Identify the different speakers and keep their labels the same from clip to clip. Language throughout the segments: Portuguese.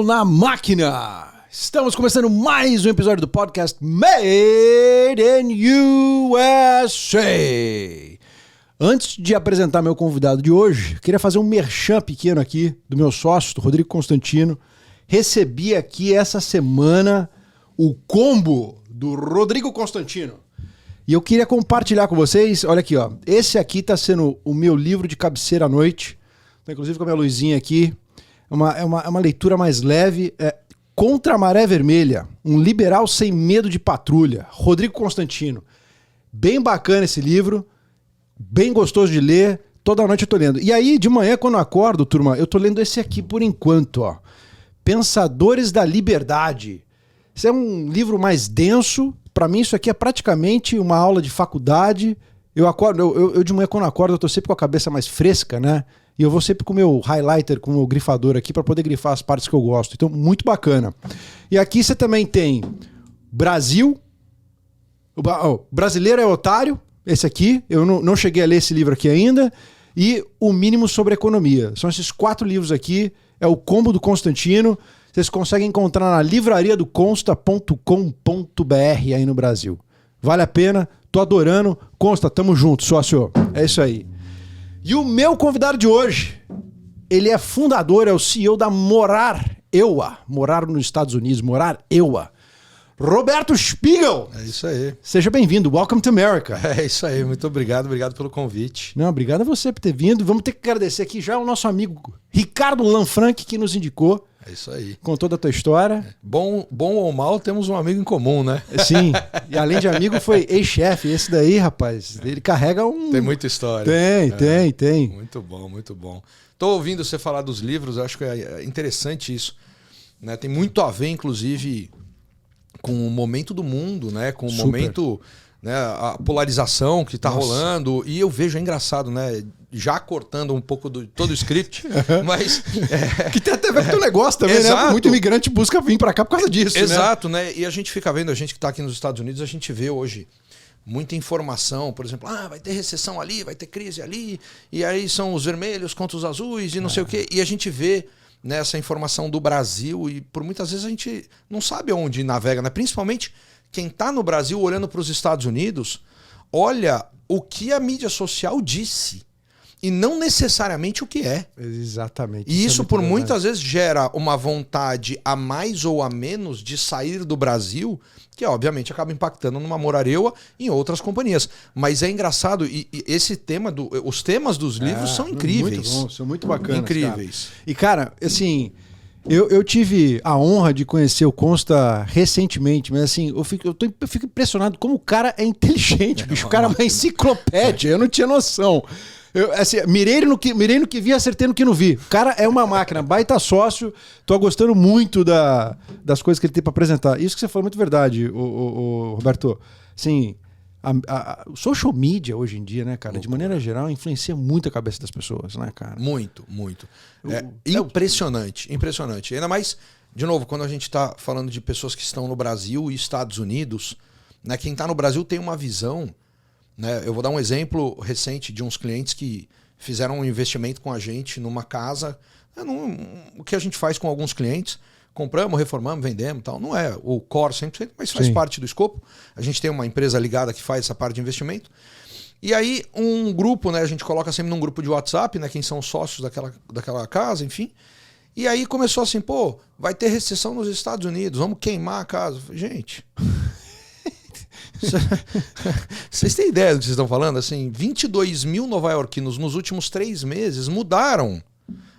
Speaker 1: Mão na Máquina! Estamos começando mais um episódio do podcast Made in USA. Antes de apresentar meu convidado de hoje, queria fazer um merchan pequeno aqui do meu sócio, do Rodrigo Constantino. Recebi aqui essa semana o combo do Rodrigo Constantino. E eu queria compartilhar com vocês, olha aqui, ó. Esse aqui tá sendo o meu livro de cabeceira à noite. Tô, inclusive com a minha luzinha aqui. É uma leitura mais leve. Contra a Maré Vermelha, um liberal sem medo de patrulha. Rodrigo Constantino. Bem bacana esse livro. Bem gostoso de ler. Toda noite eu tô lendo. E aí, de manhã, quando eu acordo, turma, eu tô lendo esse aqui por enquanto, ó. Pensadores da Liberdade. Esse é um livro mais denso. Para mim, isso aqui é praticamente uma aula de faculdade. Eu de manhã, quando eu acordo, eu tô sempre com a cabeça mais fresca, né? E eu vou sempre com o meu highlighter, com o meu grifador aqui para poder grifar as partes que eu gosto. Então, muito bacana. E aqui você também tem Brasil. Brasileiro é Otário. Esse aqui. Eu não cheguei a ler esse livro aqui ainda. E O Mínimo sobre Economia. São esses 4 livros aqui. É o combo do Constantino. Vocês conseguem encontrar na livrariadoconsta.com.br aí no Brasil. Vale a pena. Tô adorando. Consta, tamo junto, sócio. É isso aí. E o meu convidado de hoje, ele é fundador, é o CEO da Morar EUA. Morar nos Estados Unidos, Morar EUA. Roberto Spiegel.
Speaker 2: É isso aí.
Speaker 1: Seja bem-vindo. Welcome to America.
Speaker 2: É isso aí. Muito obrigado pelo convite.
Speaker 1: Não, obrigado a você por ter vindo. Vamos ter que agradecer aqui já o nosso amigo Ricardo Lanfranc, que nos indicou.
Speaker 2: É isso aí.
Speaker 1: Contou da tua história.
Speaker 2: Bom ou mal, temos um amigo em comum, né?
Speaker 1: Sim. E além de amigo, foi ex-chefe. Esse daí, rapaz, ele carrega um...
Speaker 2: Tem muita história.
Speaker 1: Tem.
Speaker 2: Muito bom, muito bom. Tô ouvindo você falar dos livros, acho que é interessante isso, né? Tem muito a ver, inclusive, com o momento do mundo, né? Com o momento, né? A polarização que tá rolando. E eu vejo, é engraçado, né? Já cortando um pouco do todo o script, mas...
Speaker 1: Que tem até a ver com o teu negócio também,
Speaker 2: Exato.
Speaker 1: né? Muito imigrante busca vir pra cá por causa disso,
Speaker 2: Exato, né? E a gente fica vendo, a gente que tá aqui nos Estados Unidos, a gente vê hoje muita informação, por exemplo, vai ter recessão ali, vai ter crise ali, e aí são os vermelhos contra os azuis e não sei o quê. E a gente vê, né, essa informação do Brasil e por muitas vezes a gente não sabe onde navega, né? Principalmente quem tá no Brasil olhando para os Estados Unidos, olha o que a mídia social disse. E não necessariamente o que é.
Speaker 1: Exatamente.
Speaker 2: E isso por muitas vezes gera uma vontade a mais ou a menos de sair do Brasil, que obviamente acaba impactando numa Morar EUA e em outras companhias. Mas é engraçado, e esse tema, os temas dos livros são incríveis.
Speaker 1: Muito bons, são muito bacanas.
Speaker 2: Incríveis.
Speaker 1: Cara. E cara, assim, eu tive a honra de conhecer o Consta recentemente, mas assim, eu fico impressionado como o cara é inteligente, bicho. O cara é uma enciclopédia, eu não tinha noção. Mirei no que vi, acertei no que não vi. O cara é uma máquina, baita sócio. Tô gostando muito das coisas que ele tem pra apresentar. Isso que você falou é muito verdade, o Roberto. Assim, o social media hoje em dia, né, cara, de maneira geral, influencia muito a cabeça das pessoas, né, cara?
Speaker 2: Muito. Impressionante. Ainda mais, de novo, quando a gente tá falando de pessoas que estão no Brasil e Estados Unidos, né, quem tá no Brasil tem uma visão. Né? Eu vou dar um exemplo recente de uns clientes que fizeram um investimento com a gente numa casa. O que a gente faz com alguns clientes, compramos, reformamos, vendemos, tal. Não é o core 100%, mas faz parte do escopo. A gente tem uma empresa ligada que faz essa parte de investimento. E aí um grupo, né, a gente coloca sempre num grupo de WhatsApp, né, quem são os sócios daquela casa, enfim. E aí começou assim, vai ter recessão nos Estados Unidos, vamos queimar a casa. Gente... Vocês têm ideia do que vocês estão falando? Assim, 22 mil nova-iorquinos nos últimos 3 meses mudaram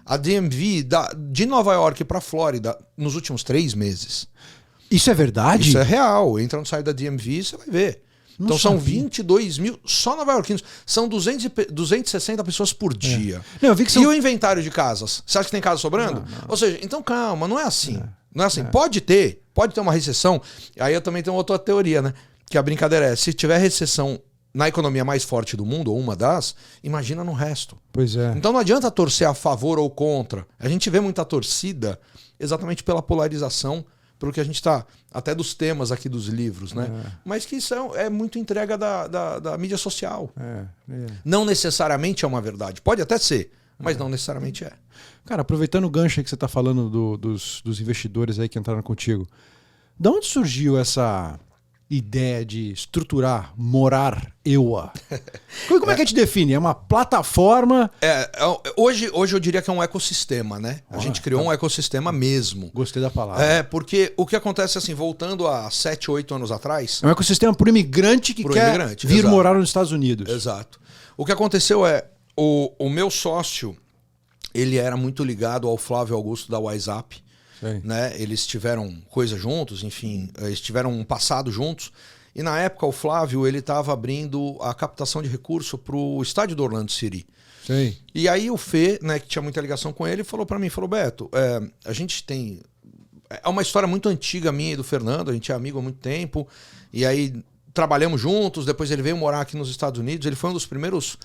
Speaker 2: a DMV de Nova York para Flórida nos últimos 3 meses.
Speaker 1: Isso é verdade?
Speaker 2: Isso é real. Entra no site da DMV e você vai ver. Então são 22 mil só nova-iorquinos. São 260 pessoas por dia.
Speaker 1: Não, eu vi que
Speaker 2: E o inventário de casas? Você acha que tem casa sobrando? Não. Ou seja, então calma, não é assim. Não é assim. Pode ter uma recessão. Aí eu também tenho outra teoria, né? Que a brincadeira é, se tiver recessão na economia mais forte do mundo, ou uma das, imagina no resto.
Speaker 1: Pois é.
Speaker 2: Então não adianta torcer a favor ou contra. A gente vê muita torcida exatamente pela polarização, pelo que a gente está, até dos temas aqui dos livros, né? Mas que isso é muito entrega da mídia social. Não necessariamente é uma verdade. Pode até ser. mas não necessariamente é.
Speaker 1: Cara, aproveitando o gancho aí que você está falando dos investidores aí que entraram contigo, de onde surgiu essa ideia de estruturar Morar EUA? Como é que a gente define? É uma plataforma?
Speaker 2: Hoje eu diria que é um ecossistema, né? A gente criou um ecossistema mesmo.
Speaker 1: Gostei da palavra.
Speaker 2: Porque o que acontece assim, voltando a 7, 8 anos atrás...
Speaker 1: É um ecossistema para o imigrante que quer vir
Speaker 2: exato.
Speaker 1: morar nos Estados Unidos.
Speaker 2: Exato. O que aconteceu o meu sócio, ele era muito ligado ao Flávio Augusto da WhatsApp. Né? Eles tiveram coisa juntos, enfim, eles tiveram um passado juntos. E na época o Flávio ele estava abrindo a captação de recurso para o estádio do Orlando City.
Speaker 1: Sim.
Speaker 2: E aí o Fê, né, que tinha muita ligação com ele, falou para mim, Beto, a gente tem... É uma história muito antiga minha e do Fernando, a gente é amigo há muito tempo. E aí trabalhamos juntos, depois ele veio morar aqui nos Estados Unidos, ele foi um dos primeiros...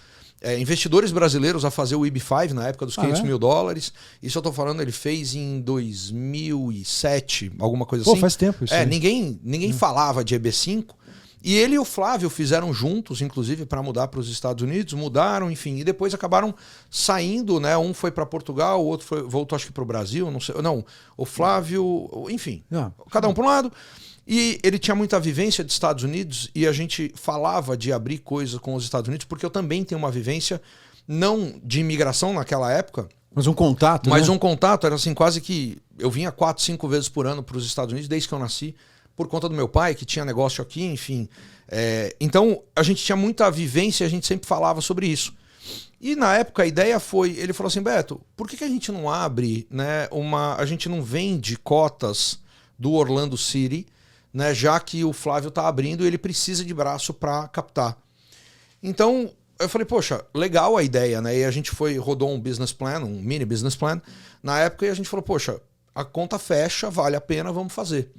Speaker 2: investidores brasileiros a fazer o EB5 na época dos 500 mil dólares. Isso eu tô falando, ele fez em 2007, alguma coisa assim.
Speaker 1: Faz tempo isso.
Speaker 2: Ninguém falava de EB5. E ele e o Flávio fizeram juntos, inclusive, para mudar para os Estados Unidos. Mudaram, enfim. E depois acabaram saindo, né? Um foi para Portugal, o outro voltou, acho que para o Brasil. Não sei. Não, o Flávio... Enfim, cada um para um lado. E ele tinha muita vivência dos Estados Unidos e a gente falava de abrir coisas com os Estados Unidos, porque eu também tenho uma vivência, não de imigração naquela época.
Speaker 1: Mas um contato,
Speaker 2: Mas um contato, era assim, quase que... Eu vinha 4, 5 vezes por ano para os Estados Unidos, desde que eu nasci, por conta do meu pai, que tinha negócio aqui, enfim. Então, a gente tinha muita vivência e a gente sempre falava sobre isso. E na época a ideia foi... Ele falou assim, Beto, por que a gente não abre, né, a gente não vende cotas do Orlando City... Né, já que o Flávio está abrindo e ele precisa de braço para captar. Então, eu falei, poxa, legal a ideia, né? E a gente rodou um business plan, um mini business plan, na época, e a gente falou, poxa, a conta fecha, vale a pena, vamos fazer.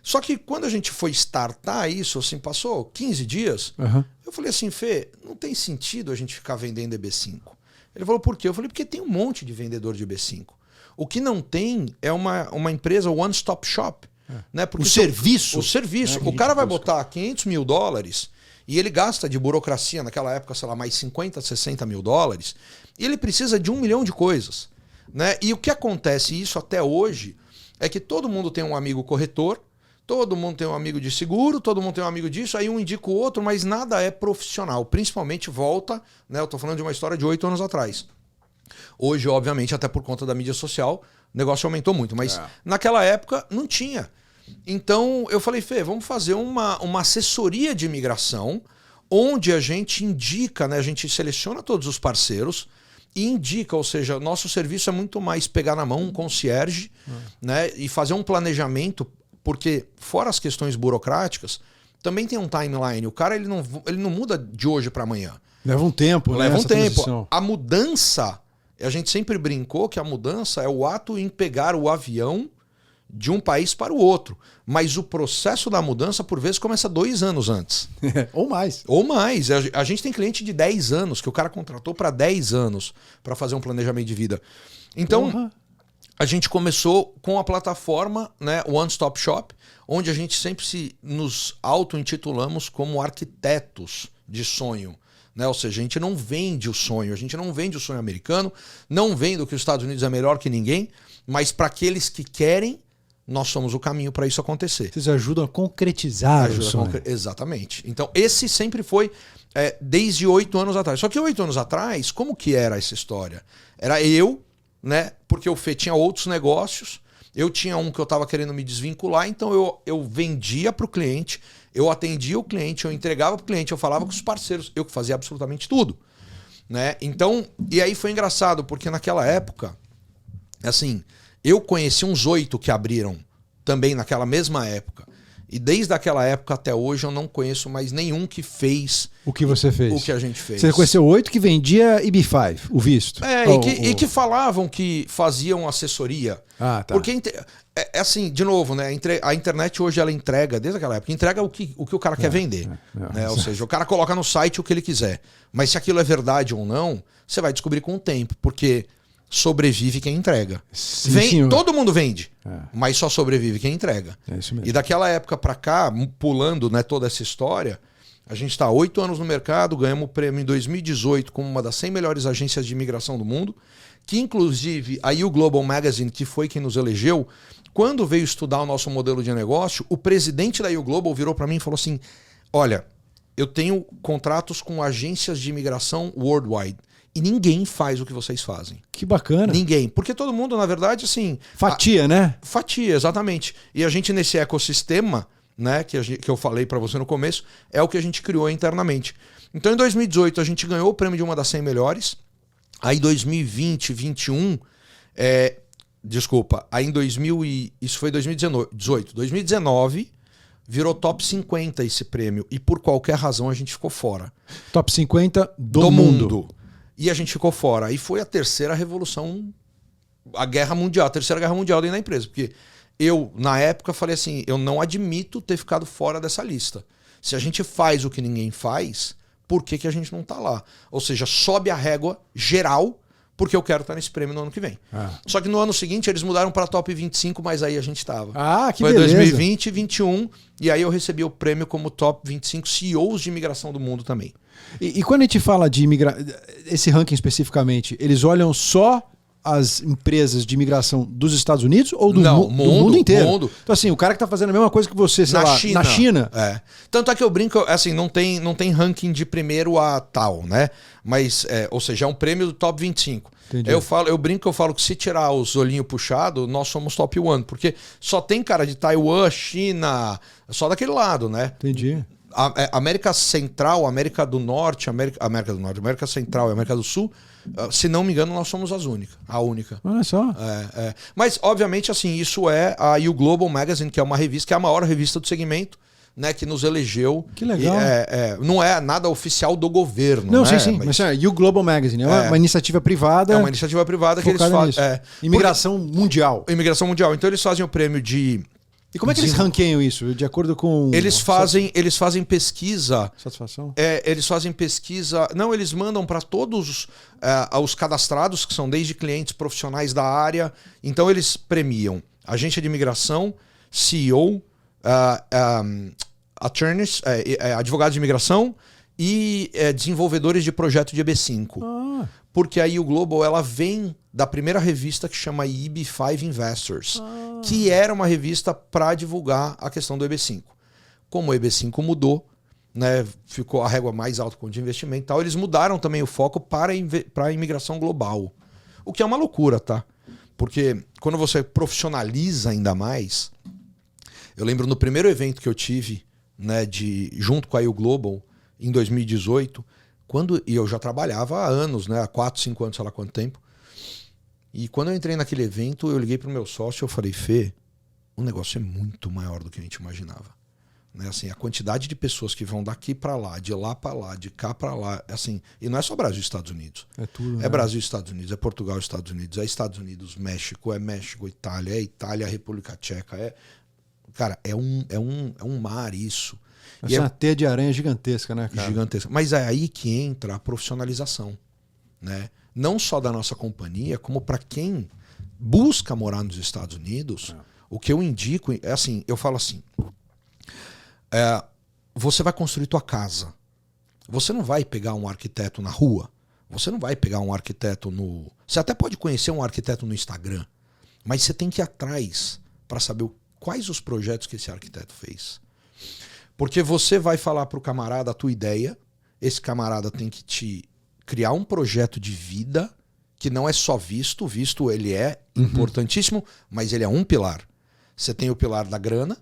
Speaker 2: Só que quando a gente foi startar isso, assim, passou 15 dias, eu falei assim, Fê, não tem sentido a gente ficar vendendo EB5. Ele falou, por quê? Eu falei, porque tem um monte de vendedor de EB5. O que não tem é uma empresa one-stop shop. Né? Porque
Speaker 1: o serviço.
Speaker 2: O cara vai botar 500 mil dólares e ele gasta de burocracia, naquela época, sei lá, mais 50, 60 mil dólares, e ele precisa de 1 milhão de coisas. Né? E o que acontece, isso até hoje, é que todo mundo tem um amigo corretor, todo mundo tem um amigo de seguro, todo mundo tem um amigo disso, aí um indica o outro, mas nada é profissional. Principalmente volta, né? Eu tô falando de uma história de 8 anos atrás. Hoje, obviamente, até por conta da mídia social, o negócio aumentou muito, mas naquela época não tinha. Então eu falei, Fê, vamos fazer uma assessoria de imigração onde a gente indica, né, a gente seleciona todos os parceiros e indica, ou seja, nosso serviço é muito mais pegar na mão um concierge, né, e fazer um planejamento, porque fora as questões burocráticas, também tem um timeline. O cara ele não muda de hoje para amanhã.
Speaker 1: Leva um tempo, né?
Speaker 2: Leva um tempo. Transição. A mudança... A gente sempre brincou que a mudança é o ato em pegar o avião de um país para o outro. Mas o processo da mudança, por vezes, começa 2 anos antes.
Speaker 1: Ou mais.
Speaker 2: Ou mais. A gente tem cliente de 10 anos, que o cara contratou para 10 anos para fazer um planejamento de vida. Então, a gente começou com a plataforma, né, One Stop Shop, onde a gente sempre nos auto-intitulamos como arquitetos de sonho. Né? Ou seja, a gente não vende o sonho, a gente não vende o sonho americano, não vende que os Estados Unidos é melhor que ninguém, mas para aqueles que querem, nós somos o caminho para isso acontecer.
Speaker 1: Vocês ajudam a concretizar o sonho.
Speaker 2: Exatamente. Então, esse sempre foi desde 8 anos atrás. Só que 8 anos atrás, como que era essa história? Era eu, né? Porque o Fê tinha outros negócios, eu tinha um que eu estava querendo me desvincular, então eu vendia para o cliente, eu atendia o cliente, eu entregava para o cliente, eu falava com os parceiros, eu que fazia absolutamente tudo. Né? Então, e aí foi engraçado, porque naquela época, assim, eu conheci uns 8 que abriram também naquela mesma época. E desde aquela época até hoje eu não conheço mais nenhum que fez
Speaker 1: o que você fez.
Speaker 2: O que a gente fez.
Speaker 1: Você conheceu 8 que vendia EB5, o visto.
Speaker 2: E que falavam que faziam assessoria.
Speaker 1: Ah, tá.
Speaker 2: Porque assim, de novo, né? A internet hoje ela entrega, desde aquela época, entrega o que o cara quer vender. Né? Ou seja, o cara coloca no site o que ele quiser. Mas se aquilo é verdade ou não, você vai descobrir com o tempo. Porque sobrevive quem entrega.
Speaker 1: Sim,
Speaker 2: todo mundo vende, mas só sobrevive quem entrega.
Speaker 1: É isso mesmo.
Speaker 2: E daquela época para cá, pulando, né, toda essa história, A gente está há 8 anos no mercado, ganhamos o prêmio em 2018 como uma das 100 melhores agências de imigração do mundo, que inclusive a U Global Magazine, que foi quem nos elegeu, quando veio estudar o nosso modelo de negócio, o presidente da U Global virou para mim e falou assim, olha, eu tenho contratos com agências de imigração worldwide e ninguém faz o que vocês fazem.
Speaker 1: Que bacana.
Speaker 2: Ninguém. Porque todo mundo, na verdade, assim...
Speaker 1: Fatia, né?
Speaker 2: Fatia, exatamente. E a gente nesse ecossistema, né, que eu falei para você no começo, é o que a gente criou internamente. Então em 2018 a gente ganhou o prêmio de uma das 100 melhores. Aí em 2020, 2021, aí em isso foi 2018. 2019 virou top 50 esse prêmio e por qualquer razão a gente ficou fora.
Speaker 1: Top 50 do mundo.
Speaker 2: E a gente ficou fora. Aí foi a terceira revolução, a terceira guerra mundial dentro da empresa, porque eu, na época, falei assim, eu não admito ter ficado fora dessa lista. Se a gente faz o que ninguém faz, por que a gente não tá lá? Ou seja, sobe a régua geral, porque eu quero estar nesse prêmio no ano que vem. Só que no ano seguinte eles mudaram para top 25, mas aí a gente estava.
Speaker 1: Que
Speaker 2: foi
Speaker 1: beleza.
Speaker 2: 2020, 2021, e aí eu recebi o prêmio como top 25 CEOs de imigração do mundo também.
Speaker 1: E quando a gente fala de esse ranking especificamente, eles olham só as empresas de imigração dos Estados Unidos ou do mundo inteiro?
Speaker 2: Mundo.
Speaker 1: Então assim, o cara que tá fazendo a mesma coisa que você, sei lá, na China.
Speaker 2: Tanto é que eu brinco, assim, não tem ranking de primeiro a tal, né? Mas, ou seja, é um prêmio do top 25.
Speaker 1: Entendi.
Speaker 2: Eu brinco, eu falo que se tirar os olhinhos puxados, nós somos top 1, porque só tem cara de Taiwan, China, só daquele lado, né?
Speaker 1: Entendi.
Speaker 2: América Central, América do Norte, América Central e América do Sul, se não me engano, nós somos a única.
Speaker 1: Olha só.
Speaker 2: Mas, obviamente, assim, isso é a U Global Magazine, que é uma revista, que é a maior revista do segmento, né, que nos elegeu.
Speaker 1: Que legal.
Speaker 2: Não é nada oficial do governo.
Speaker 1: Não,
Speaker 2: né?
Speaker 1: sim. Mas U Global Magazine é uma iniciativa privada.
Speaker 2: É uma iniciativa privada que eles fazem.
Speaker 1: Imigração mundial.
Speaker 2: Imigração mundial. Então eles fazem o prêmio de...
Speaker 1: E como é que eles ranqueiam isso? De acordo com...
Speaker 2: Eles fazem pesquisa.
Speaker 1: Satisfação?
Speaker 2: Eles fazem pesquisa... Não, eles mandam para todos os cadastrados, que são desde clientes profissionais da área. Então eles premiam agência de imigração, CEO, attorneys, advogados de imigração e desenvolvedores de projeto de EB5. Porque aí o Global ela vem da primeira revista que chama EB5 Investors, que era uma revista para divulgar a questão do EB5. Como o EB5 mudou, né, ficou a régua mais alta com o de investimento e tal, eles mudaram também o foco para a imigração global. O que é uma loucura, tá? Porque quando você profissionaliza ainda mais... Eu lembro no primeiro evento que eu tive, né, junto com a U Global, em 2018, e eu já trabalhava há anos, né, há 4, 5 anos, sei lá quanto tempo. E quando eu entrei naquele evento, eu liguei para o meu sócio e eu falei, Fê, o negócio é muito maior do que a gente imaginava. Né, assim, a quantidade de pessoas que vão daqui para lá, de lá para lá, de cá para lá, assim, e não é só Brasil e Estados Unidos.
Speaker 1: É tudo.
Speaker 2: É Brasil e Estados Unidos, é Portugal e Estados Unidos, é Estados Unidos, México, Itália, Itália, República Tcheca, Cara, é um mar isso.
Speaker 1: É uma teia de aranha gigantesca, né, cara?
Speaker 2: Gigantesca. Mas é aí que entra a profissionalização, né? Não só da nossa companhia, como para quem busca morar nos Estados Unidos, o que eu indico é assim, eu falo assim, você vai construir tua casa. Você não vai pegar um arquiteto na rua, você não vai pegar um arquiteto no... Você até pode conhecer um arquiteto no Instagram, mas você tem que ir atrás para saber quais os projetos que esse arquiteto fez. Porque você vai falar para o camarada a tua ideia, esse camarada tem que te criar um projeto de vida que não é só visto ele é importantíssimo, mas ele é um pilar. Você tem o pilar da grana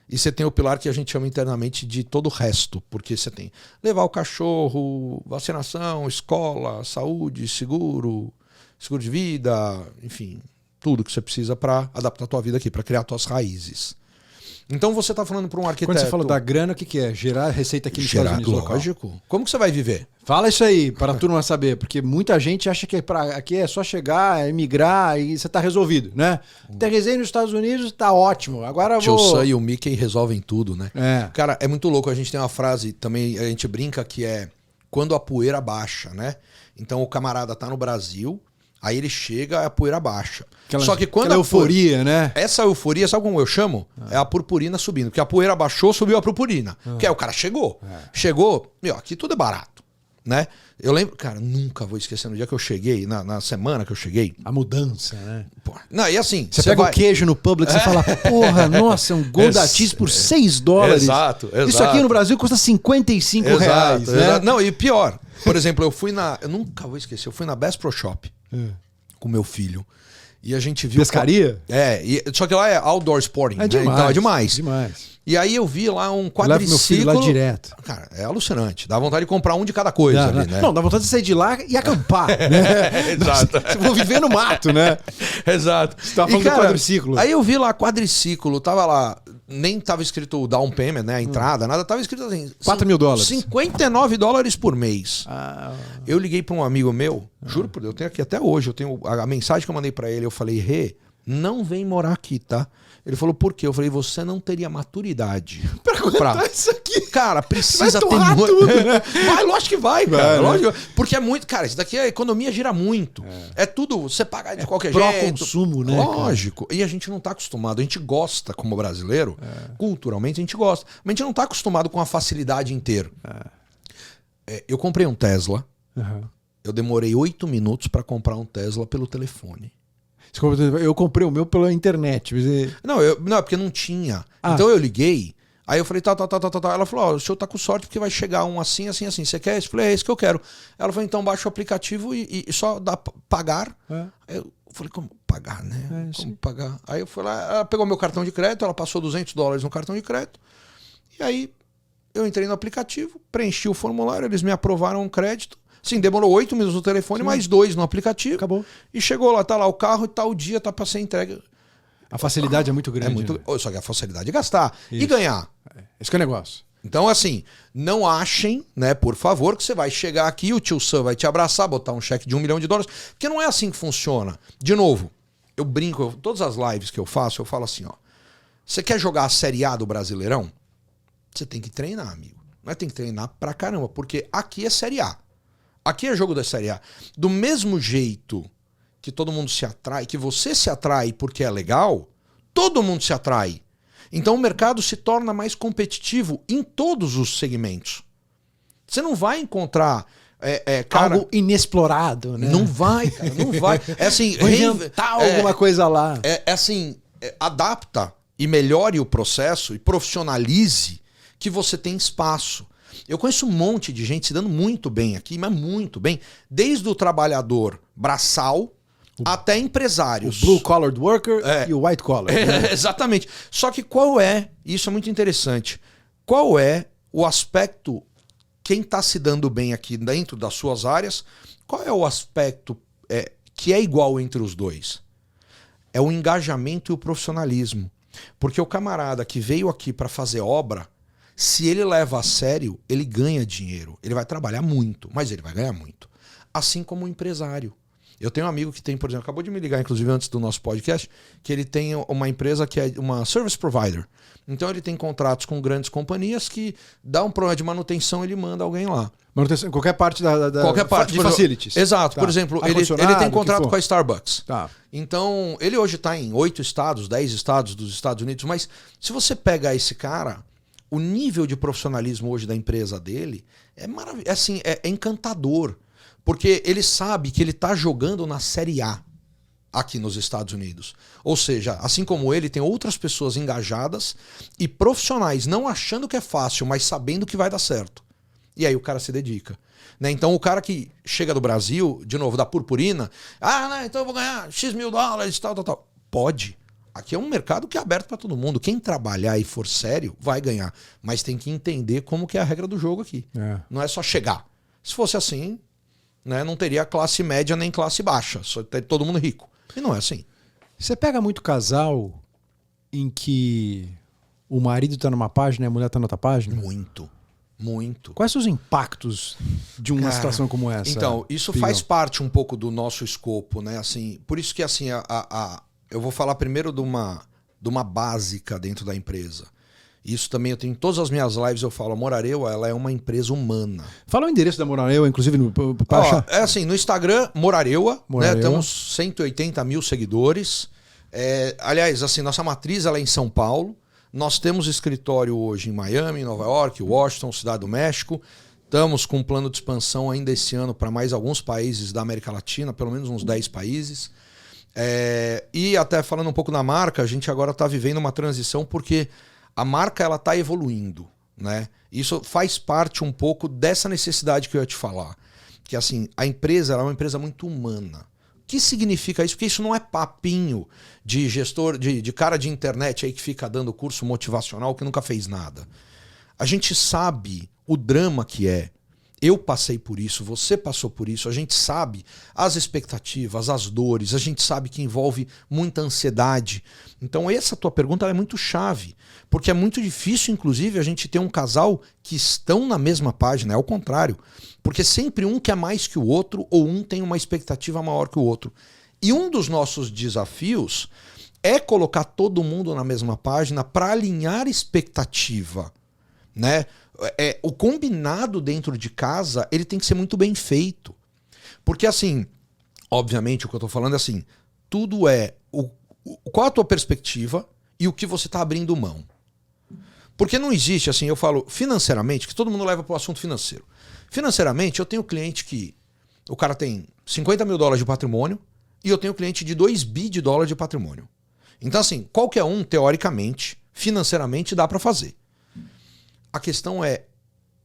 Speaker 2: e você tem o pilar que a gente chama internamente de todo o resto, porque você tem levar o cachorro, vacinação, escola, saúde, seguro de vida, enfim... Tudo que você precisa para adaptar a tua vida aqui, para criar tuas raízes. Então você está falando para um arquiteto...
Speaker 1: Quando você falou da grana, o que é? Gerar receita aqui nos Estados Unidos local.
Speaker 2: Lógico. Como que você vai viver?
Speaker 1: Fala isso aí, para a turma saber, porque muita gente acha que aqui é só chegar, emigrar e você está resolvido, né? Aterrisei nos Estados Unidos, está ótimo. Agora eu vou...
Speaker 2: Tio Sam e o Mickey resolvem tudo, né? Cara, é muito louco. A gente tem uma frase, também a gente brinca, que é quando a poeira baixa, né? Então o camarada está no Brasil... Aí ele chega, a poeira baixa.
Speaker 1: Só que quando a euforia, né?
Speaker 2: Essa euforia, sabe como eu chamo? É a purpurina subindo. Porque a poeira baixou, subiu a purpurina. Que aí o cara chegou. Chegou, aqui tudo é barato, né? Eu lembro, cara, nunca vou esquecer no dia que eu cheguei, na semana que eu cheguei.
Speaker 1: A mudança, né?
Speaker 2: Porra. Não, e assim...
Speaker 1: Você pega o queijo no Publix e fala, porra, nossa, um Gouda cheese por $6.
Speaker 2: Exato.
Speaker 1: Isso aqui no Brasil custa R$55 reais, né?
Speaker 2: Exato. Não, e pior. Por exemplo, eu nunca vou esquecer, eu fui na Bass Pro Shop com meu filho. E a gente viu...
Speaker 1: Pescaria?
Speaker 2: Só que lá é outdoor sporting, né?
Speaker 1: Demais,
Speaker 2: então é demais.
Speaker 1: Demais.
Speaker 2: E aí eu vi lá um quadriciclo...
Speaker 1: Levo meu filho lá direto.
Speaker 2: Cara, é alucinante. Dá vontade de comprar um de cada coisa ali, né?
Speaker 1: Não, dá vontade de sair de lá e acampar, né?
Speaker 2: Exato.
Speaker 1: Vou viver no mato, né?
Speaker 2: Exato.
Speaker 1: Você tava falando do quadriciclo.
Speaker 2: Aí eu vi lá quadriciclo, tava lá... Nem tava escrito o down payment, né? A entrada, nada. Tava escrito assim...
Speaker 1: $4.000.
Speaker 2: $59 por mês.
Speaker 1: Eu
Speaker 2: Eu liguei para um amigo meu, juro por Deus, eu tenho aqui até hoje, eu tenho a mensagem que eu mandei para ele, eu falei, Rê, não vem morar aqui, tá? Ele falou, por quê? Eu falei, você não teria maturidade
Speaker 1: pra isso aqui.
Speaker 2: Cara, precisa ter muito.
Speaker 1: Tudo, né?
Speaker 2: Vai, lógico que vai, cara.
Speaker 1: Vai, né?
Speaker 2: Lógico, porque é muito. Cara, isso daqui a economia gira muito. É tudo, você paga de qualquer jeito.
Speaker 1: Pró-consumo, né?
Speaker 2: Lógico. Cara? E a gente não tá acostumado. A gente gosta, como brasileiro, culturalmente a gente gosta. Mas a gente não tá acostumado com a facilidade inteira. Eu comprei um Tesla. Eu demorei 8 minutos para comprar um Tesla pelo telefone.
Speaker 1: Eu comprei o meu pela internet.
Speaker 2: Não, não, porque não tinha. Então eu liguei, aí eu falei, tá. Ela falou, o senhor tá com sorte porque vai chegar um assim. Você quer esse? Eu falei, é esse que eu quero. Ela falou, então baixa o aplicativo e só dá pagar. Eu falei, como pagar, né? Como pagar? Aí eu fui lá, ela pegou meu cartão de crédito, ela passou $200 no cartão de crédito. E aí eu entrei no aplicativo, preenchi o formulário, eles me aprovaram um crédito. Sim, demorou 8 minutos no telefone, mais 2 no aplicativo.
Speaker 1: Acabou.
Speaker 2: E chegou lá, tá lá o carro e tal dia, tá pra ser entregue.
Speaker 1: A facilidade é muito grande.
Speaker 2: Né? Só que a facilidade de gastar
Speaker 1: Isso.
Speaker 2: e ganhar.
Speaker 1: Esse que é o negócio.
Speaker 2: Então, assim, não achem, né, por favor, que você vai chegar aqui, o tio Sam vai te abraçar, botar um cheque de $1 milhão, porque não é assim que funciona. De novo, eu brinco, todas as lives que eu faço, eu falo assim, ó. Você quer jogar a Série A do Brasileirão? Você tem que treinar, amigo. Não é tem que treinar pra caramba, porque aqui é Série A. Aqui é jogo da Série A. Do mesmo jeito que todo mundo se atrai, que você se atrai porque é legal, todo mundo se atrai. Então o mercado se torna mais competitivo em todos os segmentos. Você não vai encontrar cara,
Speaker 1: algo inexplorado, né?
Speaker 2: Não vai, cara, não vai. É assim,
Speaker 1: reinventar alguma coisa lá.
Speaker 2: Adapta e melhore o processo e profissionalize que você tem espaço. Eu conheço um monte de gente se dando muito bem aqui, mas muito bem. Desde o trabalhador braçal até empresários.
Speaker 1: O blue collared worker e o white collar. Né?
Speaker 2: Exatamente. Só que qual é, isso é muito interessante, qual é o aspecto, quem está se dando bem aqui dentro das suas áreas, qual é o aspecto que é igual entre os dois? É o engajamento e o profissionalismo. Porque o camarada que veio aqui para fazer obra, se ele leva a sério, ele ganha dinheiro. Ele vai trabalhar muito, mas ele vai ganhar muito. Assim como o empresário. Eu tenho um amigo que tem, por exemplo, acabou de me ligar, inclusive, antes do nosso podcast, que ele tem uma empresa que é uma service provider. Então ele tem contratos com grandes companhias que dá um problema de manutenção, ele manda alguém lá.
Speaker 1: Manutenção em qualquer parte
Speaker 2: qualquer parte
Speaker 1: de facilities.
Speaker 2: Exato. Tá. Por exemplo, ele tem contrato com a Starbucks.
Speaker 1: Tá.
Speaker 2: Então, ele hoje está em 8 estados, 10 estados dos Estados Unidos, mas se você pegar esse cara, o nível de profissionalismo hoje da empresa dele é maravilhoso, assim, é encantador. Porque ele sabe que ele está jogando na Série A aqui nos Estados Unidos. Ou seja, assim como ele, tem outras pessoas engajadas e profissionais, não achando que é fácil, mas sabendo que vai dar certo. E aí o cara se dedica. Né? Então o cara que chega do Brasil, de novo, da purpurina, então eu vou ganhar X mil dólares, tal. Pode. Aqui é um mercado que é aberto para todo mundo. Quem trabalhar e for sério, vai ganhar. Mas tem que entender como que é a regra do jogo aqui. Não é só chegar. Se fosse assim, né, não teria classe média nem classe baixa. Só teria todo mundo rico. E não é assim.
Speaker 1: Você pega muito casal em que o marido está numa página e a mulher está na outra página?
Speaker 2: Muito. Muito.
Speaker 1: Quais são os impactos de uma situação como essa?
Speaker 2: Então, isso faz parte um pouco do nosso escopo, né? Assim, por isso que assim, eu vou falar primeiro de uma básica dentro da empresa. Isso também eu tenho em todas as minhas lives, eu falo, a Morarewa, ela é uma empresa humana.
Speaker 1: Fala o endereço da Morarewa, inclusive, para achar.
Speaker 2: É assim, no Instagram, Morarewa,
Speaker 1: Morarewa.
Speaker 2: né? Temos 180 mil seguidores. Aliás, assim, nossa matriz ela é em São Paulo. Nós temos escritório hoje em Miami, Nova York, Washington, Cidade do México. Estamos com um plano de expansão ainda esse ano para mais alguns países da América Latina, pelo menos uns 10 países. E até falando um pouco da marca, a gente agora está vivendo uma transição porque a marca ela está evoluindo, né? Isso faz parte um pouco dessa necessidade que eu ia te falar. Que assim, a empresa ela é uma empresa muito humana. O que significa isso? Porque isso não é papinho de gestor, de cara de internet aí que fica dando curso motivacional que nunca fez nada. A gente sabe o drama que é. Eu passei por isso, você passou por isso, a gente sabe as expectativas, as dores, a gente sabe que envolve muita ansiedade. Então essa tua pergunta ela é muito chave, porque é muito difícil, inclusive, a gente ter um casal que estão na mesma página, é o contrário. Porque sempre um quer mais que o outro ou um tem uma expectativa maior que o outro. E um dos nossos desafios é colocar todo mundo na mesma página para alinhar expectativa, né? O combinado dentro de casa ele tem que ser muito bem feito. Porque assim, obviamente o que eu tô falando é assim, tudo é qual a tua perspectiva e o que você tá abrindo mão. Porque não existe assim, eu falo financeiramente, que todo mundo leva para o assunto financeiro. Financeiramente eu tenho cliente que o cara tem $50 mil de patrimônio e eu tenho cliente de $2 bi de patrimônio. Então assim, qualquer um teoricamente, financeiramente dá para fazer. A questão é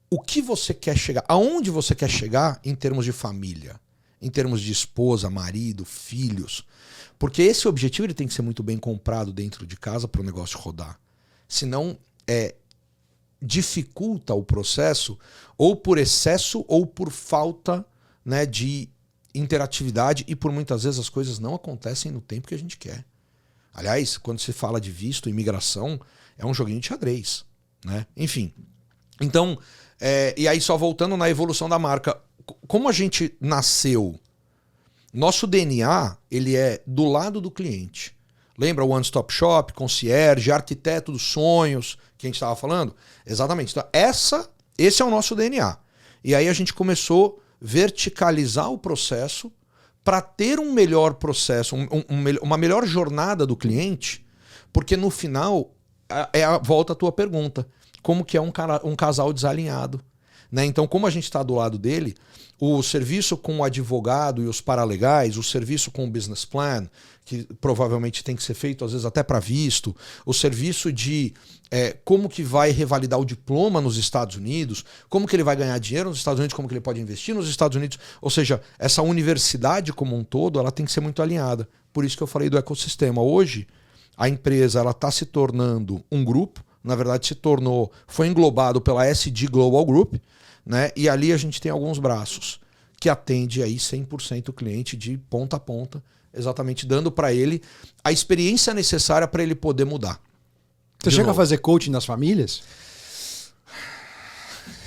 Speaker 2: o que você quer chegar, aonde você quer chegar em termos de família, em termos de esposa, marido, filhos. Porque esse objetivo ele tem que ser muito bem comprado dentro de casa para o negócio rodar. Senão dificulta o processo ou por excesso ou por falta, né, de interatividade e por muitas vezes as coisas não acontecem no tempo que a gente quer. Aliás, quando se fala de visto, imigração, é um joguinho de xadrez. Né? Enfim, então, e aí só voltando na evolução da marca, como a gente nasceu, nosso DNA ele é do lado do cliente. Lembra o One Stop Shop, concierge, arquiteto dos sonhos que a gente estava falando? Exatamente. Então, esse é o nosso DNA. E aí a gente começou a verticalizar o processo para ter um melhor processo, uma melhor jornada do cliente, porque no final volta a tua pergunta. Como que é um casal desalinhado? Né? Então, como a gente está do lado dele, o serviço com o advogado e os paralegais, o serviço com o business plan, que provavelmente tem que ser feito, às vezes até para visto, o serviço de como que vai revalidar o diploma nos Estados Unidos, como que ele vai ganhar dinheiro nos Estados Unidos, como que ele pode investir nos Estados Unidos. Ou seja, essa universidade como um todo, ela tem que ser muito alinhada. Por isso que eu falei do ecossistema. Hoje, a empresa está se tornando um grupo, na verdade foi englobado pela SD Global Group, né? E ali a gente tem alguns braços que atende aí 100% o cliente de ponta a ponta, exatamente dando para ele a experiência necessária para ele poder mudar.
Speaker 1: Você chega a fazer coaching nas famílias?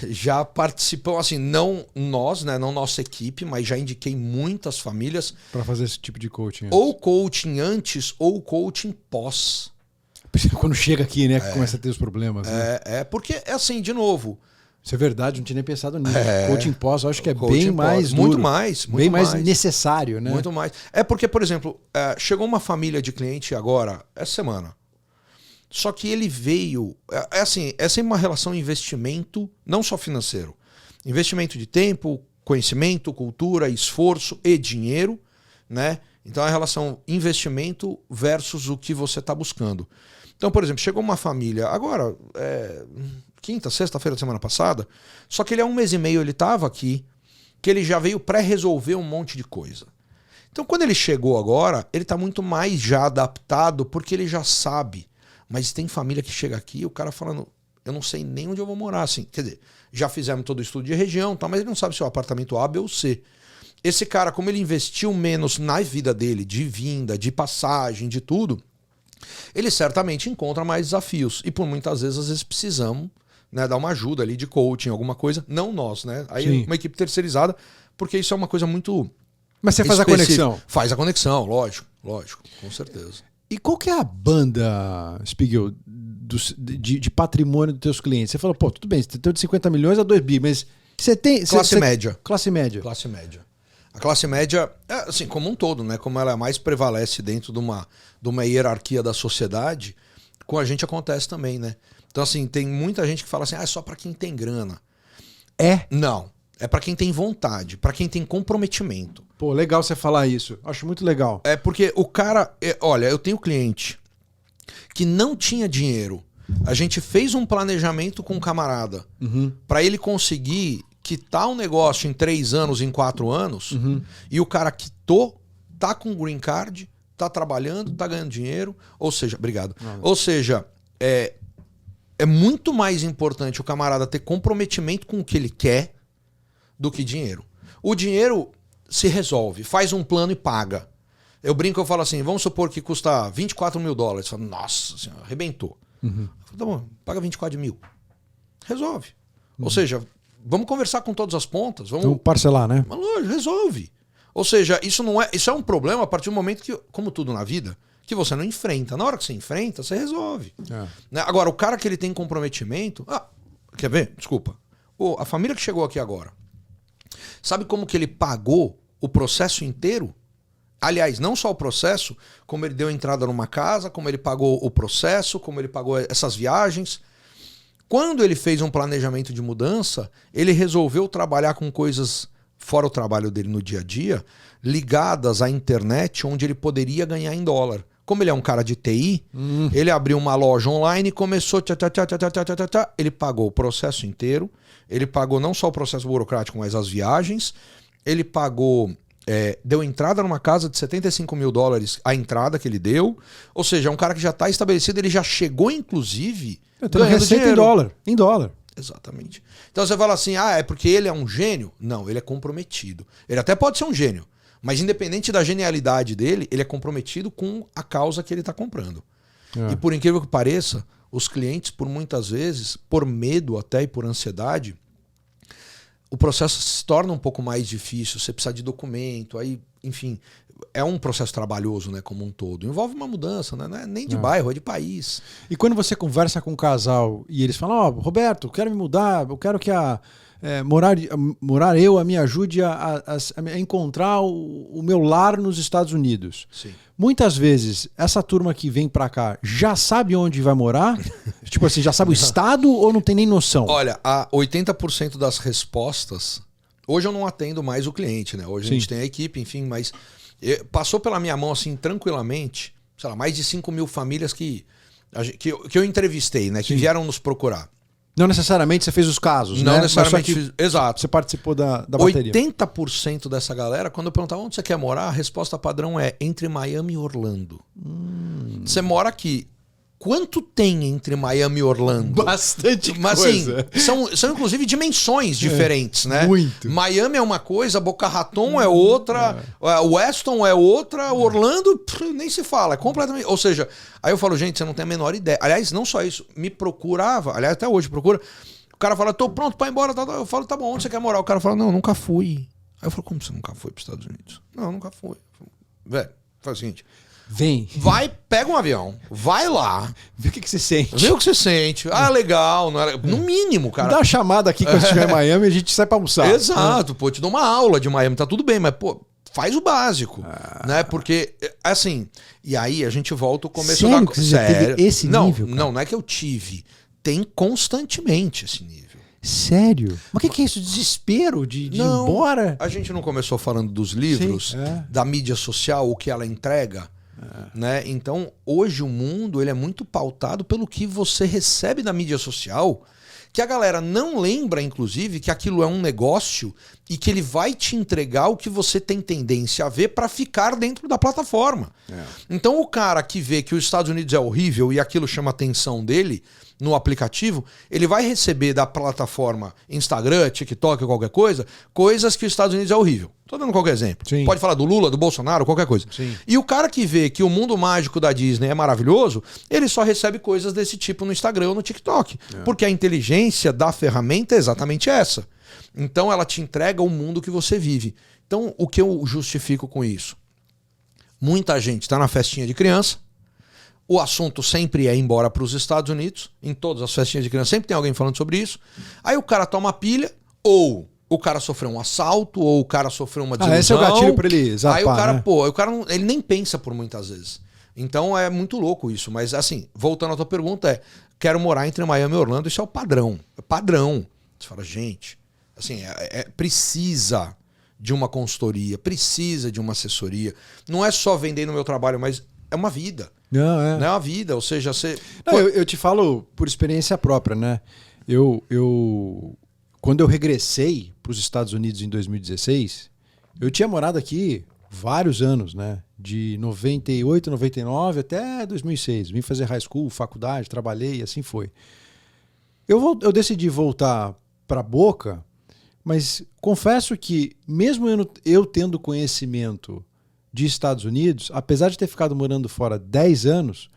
Speaker 2: Já participam, assim, não nós, né, não nossa equipe, mas já indiquei muitas famílias
Speaker 1: para fazer esse tipo de coaching.
Speaker 2: Ou coaching antes ou coaching pós.
Speaker 1: Quando chega aqui, né, que começa a ter os problemas. Né?
Speaker 2: Porque, assim, de novo...
Speaker 1: Isso é verdade, não tinha nem pensado nisso. Coaching pós, eu acho que é
Speaker 2: bem
Speaker 1: mais duro.
Speaker 2: Muito mais.
Speaker 1: Bem mais necessário, né?
Speaker 2: Muito mais. Porque, por exemplo, chegou uma família de cliente agora, essa semana. Só que ele veio... assim, é sempre uma relação investimento, não só financeiro. Investimento de tempo, conhecimento, cultura, esforço e dinheiro, né? Então, a relação investimento versus o que você está buscando. Então, por exemplo, chegou uma família, agora, quinta, sexta-feira da semana passada, só que ele há 1 mês e meio ele estava aqui, que ele já veio pré-resolver um monte de coisa. Então, quando ele chegou agora, ele está muito mais já adaptado, porque ele já sabe. Mas tem família que chega aqui e o cara falando, eu não sei nem onde eu vou morar, assim. Quer dizer, já fizemos todo o estudo de região, tá, mas ele não sabe se é o apartamento A, B ou C. Esse cara, como ele investiu menos na vida dele, de vinda, de passagem, de tudo, ele certamente encontra mais desafios. E por muitas vezes, às vezes, precisamos, né, dar uma ajuda ali de coaching, alguma coisa. Não nós, né? Aí
Speaker 1: Sim.
Speaker 2: Uma equipe terceirizada, porque isso é uma coisa muito...
Speaker 1: Mas você faz a conexão.
Speaker 2: Faz a conexão, lógico, com certeza.
Speaker 1: E qual que é a banda, Spiegel, de patrimônio dos teus clientes? Você falou, pô, tudo bem, você tem de 50 milhões a 2 bi, mas você tem...
Speaker 2: Classe média.
Speaker 1: Classe média.
Speaker 2: Classe média. A classe média, assim, como um todo, né? Como ela mais prevalece dentro de uma hierarquia da sociedade, com a gente acontece também, né? Então, assim, tem muita gente que fala assim, é só para quem tem grana. Não. É para quem tem vontade, para quem tem comprometimento.
Speaker 1: Pô, legal você falar isso. Acho muito legal.
Speaker 2: É porque o cara... olha, eu tenho cliente que não tinha dinheiro. A gente fez um planejamento com um camarada para ele conseguir quitar um negócio em 3 anos, em 4 anos, e o cara quitou, tá com green card, tá trabalhando, tá ganhando dinheiro, ou seja, obrigado. Ou seja, é muito mais importante o camarada ter comprometimento com o que ele quer do que dinheiro. O dinheiro se resolve, faz um plano e paga. Eu brinco, eu falo assim, vamos supor que custa 24 mil dólares. Eu falo, nossa senhora, arrebentou. Eu falo, tá bom, paga 24 mil. Resolve. Ou seja, vamos conversar com todas as pontas. Vamos
Speaker 1: parcelar, né?
Speaker 2: Mas lógico, resolve. Ou seja, isso é um problema a partir do momento que, como tudo na vida, que você não enfrenta. Na hora que você enfrenta, você resolve. Né? Agora, o cara que ele tem comprometimento... quer ver? Desculpa. A família que chegou aqui agora, sabe como que ele pagou o processo inteiro? Aliás, não só o processo, como ele deu entrada numa casa, como ele pagou o processo, como ele pagou essas viagens. Quando ele fez um planejamento de mudança, ele resolveu trabalhar com coisas, fora o trabalho dele no dia a dia, ligadas à internet, onde ele poderia ganhar em dólar. Como ele é um cara de TI, ele abriu uma loja online e começou... Ele pagou o processo inteiro, ele pagou não só o processo burocrático, mas as viagens, ele pagou... deu entrada numa casa de 75 mil dólares, a entrada que ele deu. Ou seja, é um cara que já está estabelecido, ele já chegou, inclusive, ganhando
Speaker 1: receita
Speaker 2: dinheiro.
Speaker 1: em dólar.
Speaker 2: Exatamente. Então você fala assim, é porque ele é um gênio? Não, ele é comprometido. Ele até pode ser um gênio, mas independente da genialidade dele, ele é comprometido com a causa que ele está comprando. E por incrível que pareça, os clientes, por muitas vezes, por medo até e por ansiedade, o processo se torna um pouco mais difícil, você precisa de documento, aí, enfim, é um processo trabalhoso, né, como um todo. Envolve uma mudança, né? Não é nem de bairro, é de país.
Speaker 1: E quando você conversa com um casal e eles falam, Roberto, eu quero me mudar, eu quero que morar eu, a me ajude a encontrar o meu lar nos Estados Unidos.
Speaker 2: Sim.
Speaker 1: Muitas vezes, essa turma que vem pra cá já sabe onde vai morar? Tipo assim, já sabe o estado ou não tem nem noção?
Speaker 2: Olha, a 80% das respostas... Hoje eu não atendo mais o cliente, né? Hoje a gente tem a equipe, enfim, mas passou pela minha mão assim, tranquilamente, sei lá, mais de 5 mil famílias que eu entrevistei, né? Que vieram nos procurar.
Speaker 1: Não necessariamente você fez os casos,
Speaker 2: não
Speaker 1: né?
Speaker 2: necessariamente. Exato.
Speaker 1: Você participou da bateria.
Speaker 2: 80% dessa galera, quando eu perguntava onde você quer morar, a resposta padrão é entre Miami e Orlando. Você mora aqui. Quanto tem entre Miami e Orlando?
Speaker 1: Bastante
Speaker 2: Mas,
Speaker 1: coisa.
Speaker 2: Assim, são inclusive dimensões diferentes, né?
Speaker 1: Muito.
Speaker 2: Miami é uma coisa, Boca Raton é outra, Weston é outra, Orlando nem se fala, é completamente... Ou seja, aí eu falo, gente, você não tem a menor ideia. Aliás, não só isso, me procurava, aliás, até hoje procura, o cara fala, tô pronto pra ir embora, eu falo, tá bom, onde você quer morar? O cara fala, não, nunca fui. Aí eu falo, como você nunca foi pros Estados Unidos? Não, nunca fui. Velho, faz o seguinte...
Speaker 1: Vem.
Speaker 2: Vai, pega um avião, vai lá.
Speaker 1: Vê o que você sente.
Speaker 2: Vê o que você sente. Legal. Não é... No mínimo, cara.
Speaker 1: Dá uma chamada aqui quando estiver em Miami e a gente sai pra almoçar.
Speaker 2: Exato, pô, te dou uma aula de Miami, tá tudo bem, mas, pô, faz o básico. Né? Porque, assim, e aí a gente volta ao começo
Speaker 1: Sério
Speaker 2: da...
Speaker 1: que você já teve esse nível? Cara?
Speaker 2: Não é que eu tive. Tem constantemente esse nível.
Speaker 1: Sério? Mas o que é isso? Desespero de ir embora?
Speaker 2: A gente não começou falando dos livros, da mídia social, o que ela entrega. Né? Então, hoje o mundo ele é muito pautado pelo que você recebe da mídia social, que a galera não lembra, inclusive, que aquilo é um negócio e que ele vai te entregar o que você tem tendência a ver para ficar dentro da plataforma. Então, o cara que vê que os Estados Unidos é horrível e aquilo chama a atenção dele no aplicativo, ele vai receber da plataforma Instagram, TikTok, qualquer coisa, coisas que os Estados Unidos é horrível. Tô dando qualquer exemplo.
Speaker 1: Sim.
Speaker 2: Pode falar do Lula, do Bolsonaro, qualquer coisa.
Speaker 1: Sim.
Speaker 2: E o cara que vê que o mundo mágico da Disney é maravilhoso, ele só recebe coisas desse tipo no Instagram ou no TikTok. Porque a inteligência da ferramenta é exatamente essa. Então ela te entrega o mundo que você vive. Então o que eu justifico com isso? Muita gente está na festinha de criança, O assunto sempre é ir embora para os Estados Unidos. Em todas as festinhas de criança sempre tem alguém falando sobre isso. Aí o cara toma pilha, ou o cara sofreu um assalto, ou o cara sofreu uma desilusão.
Speaker 1: Esse é o gatilho para ele zapar,
Speaker 2: aí o cara,
Speaker 1: né?
Speaker 2: pô, o cara não, ele nem pensa por muitas vezes. Então é muito louco isso. Mas assim, voltando à tua pergunta, quero morar entre Miami e Orlando, isso é o padrão. É padrão. Você fala, gente, assim, precisa de uma consultoria, precisa de uma assessoria. Não é só vender no meu trabalho, mas é uma vida.
Speaker 1: Não é
Speaker 2: uma vida, ou seja, você...
Speaker 1: Não, eu te falo por experiência própria, né? Quando eu regressei para os Estados Unidos em 2016, eu tinha morado aqui vários anos, né? De 98, 99 até 2006. Vim fazer high school, faculdade, trabalhei e assim foi. Eu decidi voltar para Boca, mas confesso que mesmo eu tendo conhecimento de Estados Unidos, apesar de ter ficado morando fora 10 anos,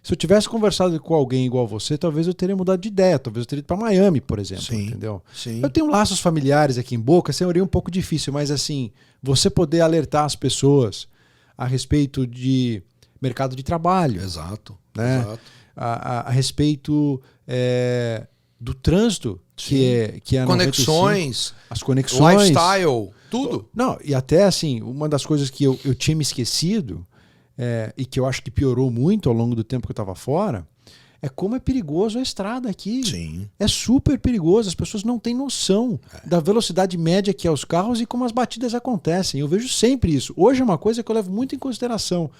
Speaker 1: se eu tivesse conversado com alguém igual você, talvez eu teria mudado de ideia, talvez eu teria ido para Miami, por exemplo,
Speaker 2: sim,
Speaker 1: entendeu?
Speaker 2: Sim.
Speaker 1: Eu tenho laços familiares aqui em Boca, seria um pouco difícil, mas assim, você poder alertar as pessoas a respeito de mercado de trabalho.
Speaker 2: Exato.
Speaker 1: Né?
Speaker 2: Exato.
Speaker 1: A respeito do trânsito, que é a
Speaker 2: conexões,
Speaker 1: 95, as conexões,
Speaker 2: lifestyle, tudo.
Speaker 1: Não, e até assim, uma das coisas que eu tinha me esquecido e que eu acho que piorou muito ao longo do tempo que eu estava fora, é como é perigoso a estrada aqui.
Speaker 2: Sim.
Speaker 1: É super perigoso, as pessoas não têm noção da velocidade média que é os carros e como as batidas acontecem. Eu vejo sempre isso. Hoje é uma coisa que eu levo muito em consideração.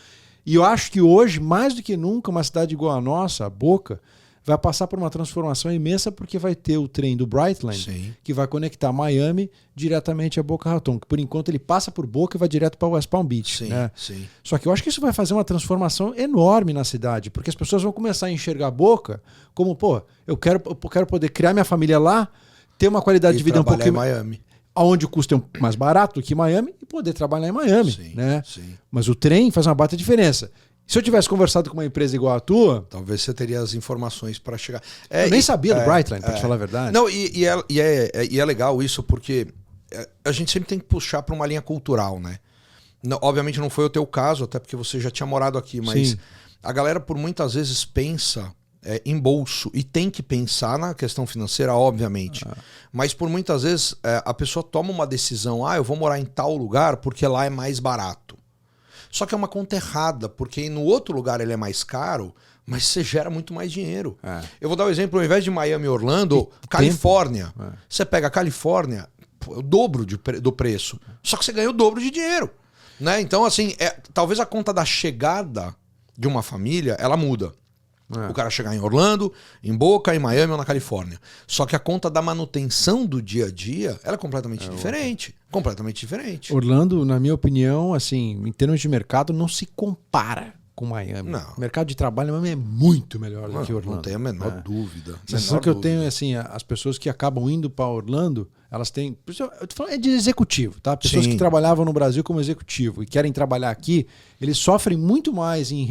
Speaker 1: E eu acho que hoje, mais do que nunca, uma cidade igual a nossa, a Boca, vai passar por uma transformação imensa porque vai ter o trem do Brightline,
Speaker 2: Sim.
Speaker 1: que vai conectar Miami diretamente a Boca Raton, que por enquanto ele passa por Boca e vai direto para West Palm Beach.
Speaker 2: Sim,
Speaker 1: né?
Speaker 2: sim.
Speaker 1: Só que eu acho que isso vai fazer uma transformação enorme na cidade, porque as pessoas vão começar a enxergar a Boca como, pô, eu quero poder criar minha família lá, ter uma qualidade de vida um pouquinho...
Speaker 2: em Miami.
Speaker 1: Onde o custo é mais barato do que Miami e poder trabalhar em Miami.
Speaker 2: Sim,
Speaker 1: né?
Speaker 2: sim.
Speaker 1: Mas o trem faz uma baita diferença. Se eu tivesse conversado com uma empresa igual a tua...
Speaker 2: Talvez você teria as informações para chegar.
Speaker 1: Eu nem sabia do Brightline, para te falar a verdade.
Speaker 2: Não, e é legal isso, porque a gente sempre tem que puxar para uma linha cultural, né? Não, obviamente não foi o teu caso, até porque você já tinha morado aqui, mas
Speaker 1: Sim.
Speaker 2: a galera por muitas vezes pensa em bolso e tem que pensar na questão financeira, obviamente. Mas por muitas vezes a pessoa toma uma decisão, eu vou morar em tal lugar porque lá é mais barato. Só que é uma conta errada, porque no outro lugar ele é mais caro, mas você gera muito mais dinheiro. Eu vou dar um exemplo, ao invés de Miami e Orlando, Califórnia. Você pega a Califórnia, o dobro do preço, só que você ganha o dobro de dinheiro. Né? Então, assim, talvez a conta da chegada de uma família, ela muda. O cara chegar em Orlando, em Boca, em Miami ou na Califórnia. Só que a conta da manutenção do dia a dia, ela é completamente diferente. Completamente diferente.
Speaker 1: Orlando, na minha opinião, assim, em termos de mercado, não se compara com Miami.
Speaker 2: Não.
Speaker 1: O mercado de trabalho em Miami é muito melhor do que Orlando.
Speaker 2: Não tenho a menor dúvida.
Speaker 1: A sensação que eu tenho é assim, as pessoas que acabam indo para Orlando, elas têm... Eu tô falando de executivo, tá? Pessoas que trabalhavam no Brasil como executivo e querem trabalhar aqui, eles sofrem muito mais em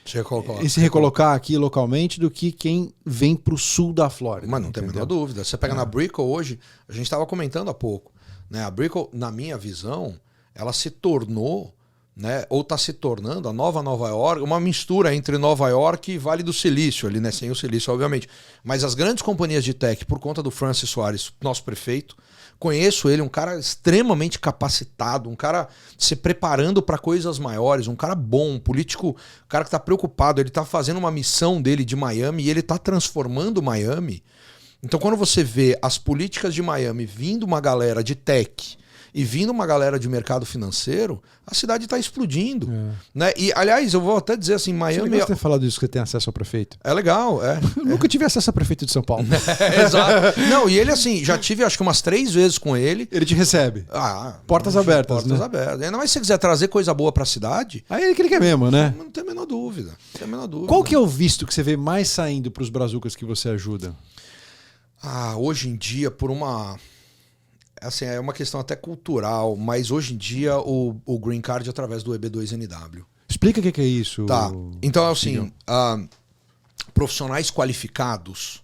Speaker 1: se recolocar aqui localmente do que quem vem para o sul da Flórida.
Speaker 2: Mas não tem a menor dúvida. Você pega na Brickell hoje, a gente estava comentando há pouco, né? A Brickell, na minha visão, ela se tornou, né? Ou está se tornando a nova Nova York, uma mistura entre Nova York e Vale do Silício, ali, né? Sem o silício, obviamente. Mas as grandes companhias de tech, por conta do Francis Soares, nosso prefeito, conheço ele, um cara extremamente capacitado, um cara se preparando para coisas maiores, um cara bom, um político, um cara que está preocupado, ele está fazendo uma missão dele de Miami e ele está transformando Miami. Então quando você vê as políticas de Miami vindo uma galera de tech e vindo uma galera de mercado financeiro, a cidade está explodindo. Né? E, aliás, eu vou até dizer assim, Miami...
Speaker 1: Você ter falado isso, que você tem acesso ao prefeito.
Speaker 2: É legal,
Speaker 1: Eu nunca tive acesso ao prefeito de São Paulo.
Speaker 2: Exato. Não, e ele assim, já tive acho que umas 3 vezes com ele.
Speaker 1: Ele te recebe. Portas abertas.
Speaker 2: Portas abertas. Ainda mais se você quiser trazer coisa boa para a cidade...
Speaker 1: Aí ele que ele quer mesmo, né?
Speaker 2: Não tem a menor dúvida. Não tem a menor dúvida.
Speaker 1: Qual que é o visto que você vê mais saindo para os brazucas que você ajuda?
Speaker 2: Hoje em dia, por uma... Assim, é uma questão até cultural, mas hoje em dia o Green Card é através do EB2NW.
Speaker 1: Explica o que é isso.
Speaker 2: Tá. Então é assim, profissionais qualificados,